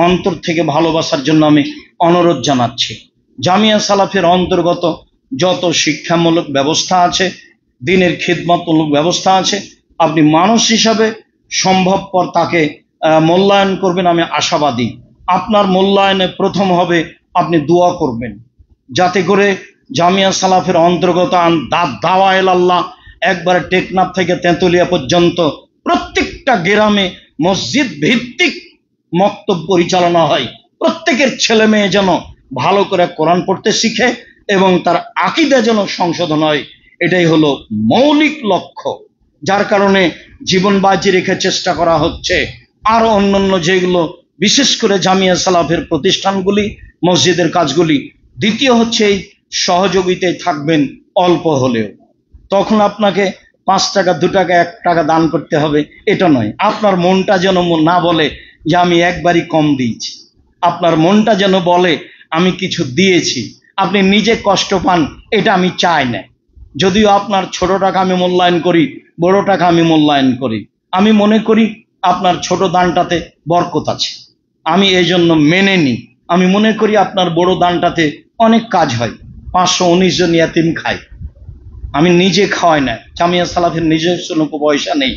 S2: অন্তর থেকে ভালোবাসার জন্য আমি অনুরোধ জানাচ্ছি। জামিয়া সালাফের অন্তর্গত যত শিক্ষামূলক ব্যবস্থা আছে, দিনের খিদমতমূলক ব্যবস্থা আছে, আপনি মানুষ হিসাবে সম্ভবপর তাকে মূল্যায়ন করবেন। আমি আশাবাদী আপনার মূল্যায়নে প্রথম হবে আপনি দোয়া করবেন, যাতে করে জামিয়া সালাফের অন্তর্গত দাওয়া ইলাল্লাহ একবারে টেকনাফ থেকে তেঁতুলিয়া পর্যন্ত প্রত্যেকটা গ্রামে মসজিদ ভিত্তিক মক্তব পরিচালনা হয়। প্রত্যেকের ছেলে মেয়ে যেন ভালো করে কোরআন পড়তে শিখে এবং তার আকীদা যেন সংশোধন হয়, এটাই হলো মৌলিক লক্ষ্য। যার কারণে জীবন বাজি রেখে চেষ্টা করা হচ্ছে। আর অন্যান্য যেগুলো বিশেষ করে জামিয়া সালাফের প্রতিষ্ঠানগুলি, মসজিদের কাজগুলি। দ্বিতীয় হচ্ছে এই সহযোগিতায় থাকবেন অল্প হলেও। তখন আপনাকে 5 টাকা 2 টাকা 1 টাকা দান করতে হবে এটা নয়। আপনার মনটা যেন না বলে যে আমি একবারই কম দিয়েছি, আপনার মনটা যেন বলে আমি কিছু দিয়েছি। আপনি নিজে কষ্ট পান, এটা আমি চাই না। যদিও আপনার ছোট টাকা আমি মূল্যায়ন করি, বড় টাকা আমি মূল্যায়ন করি। আমি মনে করি আপনার ছোট দানটাতে বরকত আছে, আমি এই জন্য মেনে নিই। আমি মনে করি আপনার বড় দানটাতে অনেক কাজ হয়। 519 জন ইয়াতিম খায়, আমি নিজে খাওয়াই না। জামিয়া সালাফের নিজস্ব পয়সা নেই।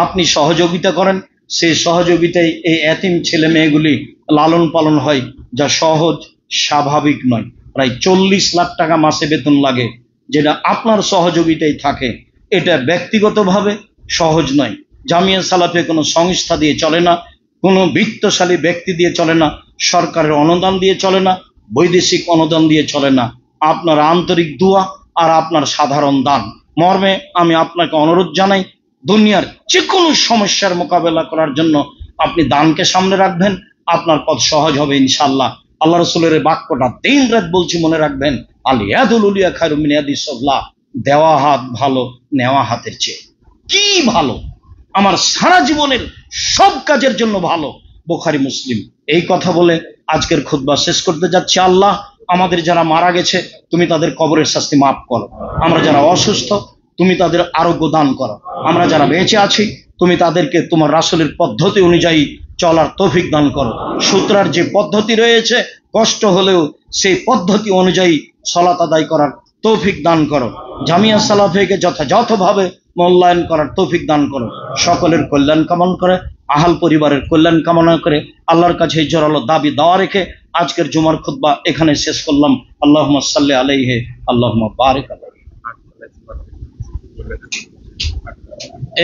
S2: আপনি সহযোগিতা করেন, সেই সহযোগিতায় এই এতিম ছেলে মেয়েগুলি লালন পালন হয়, যা সহজ স্বাভাবিক নয়। প্রায় 40 লাখ টাকা মাসে বেতন লাগে, যেটা আপনার সহযোগিতায় থাকে। এটা ব্যক্তিগতভাবে সহজ নয়। জামিয়া সালাফে কোনো সংস্থা দিয়ে চলে না, কোনো বিত্তশালী ব্যক্তি দিয়ে চলে না, সরকারের অনুদান দিয়ে চলে না, বৈদেশিক অনুদান দিয়ে চলে না। আপনার আন্তরিক দোয়া আর আপনার সাধারণ দান মর্মে আমি আপনাকে অনুরোধ জানাই, দুনিয়ার যে কোনো সমস্যার মোকাবেলা করার জন্য আপনি দানকে সামনে রাখবেন, আপনার পথ সহজ হবে ইনশাআল্লাহ। আল্লাহ রসুলের বাক্যটা দিন রাত বলছি, মনে রাখবেন, আল ইয়াদুল উলিয়া খায়রুম মিন ইয়াদিস সুফলা। দেওয়া হাত ভালো নেওয়া হাতের চেয়ে। কি ভালো? আমার সারা জীবনের সব কাজের জন্য ভালো। বুখারী মুসলিম এই কথা বলে আজকের খুতবা শেষ করতে যাচ্ছি। আল্লাহ, আমাদের যারা মারা গেছে তুমি তাদের কবরের শাস্তি মাফ করো। আমরা যারা অসুস্থ তুমি তাদের আরোগ্য দান করো। আমরা যারা বেঁচে আছি তুমি তাদেরকে তোমার রাসূলের পদ্ধতি অনুযায়ী চলার তৌফিক দান করো। সূত্রার যে পদ্ধতি রয়েছে কষ্ট হলেও সেই পদ্ধতি অনুযায়ী সালাত আদায় করার তৌফিক দান করো। জামিয়া সালাফিয়াকে যথাযথভাবে মূল্যায়ন করার তৌফিক দান করো। সকলের কল্যাণ কামনা করে, আহাল পরিবারের কল্যাণ কামনা করে আল্লাহর কাছে জোরালো দাবি দাওয়া রেখে আজকের জুমার খুতবা এখানে শেষ করলাম। আল্লাহুম্মা সাল্লি আলাইহি, আল্লাহুম্মা বারিক আলাইহি।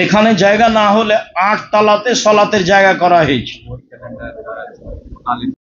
S2: এখানে জায়গা না হলে 8 তলাতে সালাতের জায়গা করা হয়েছে।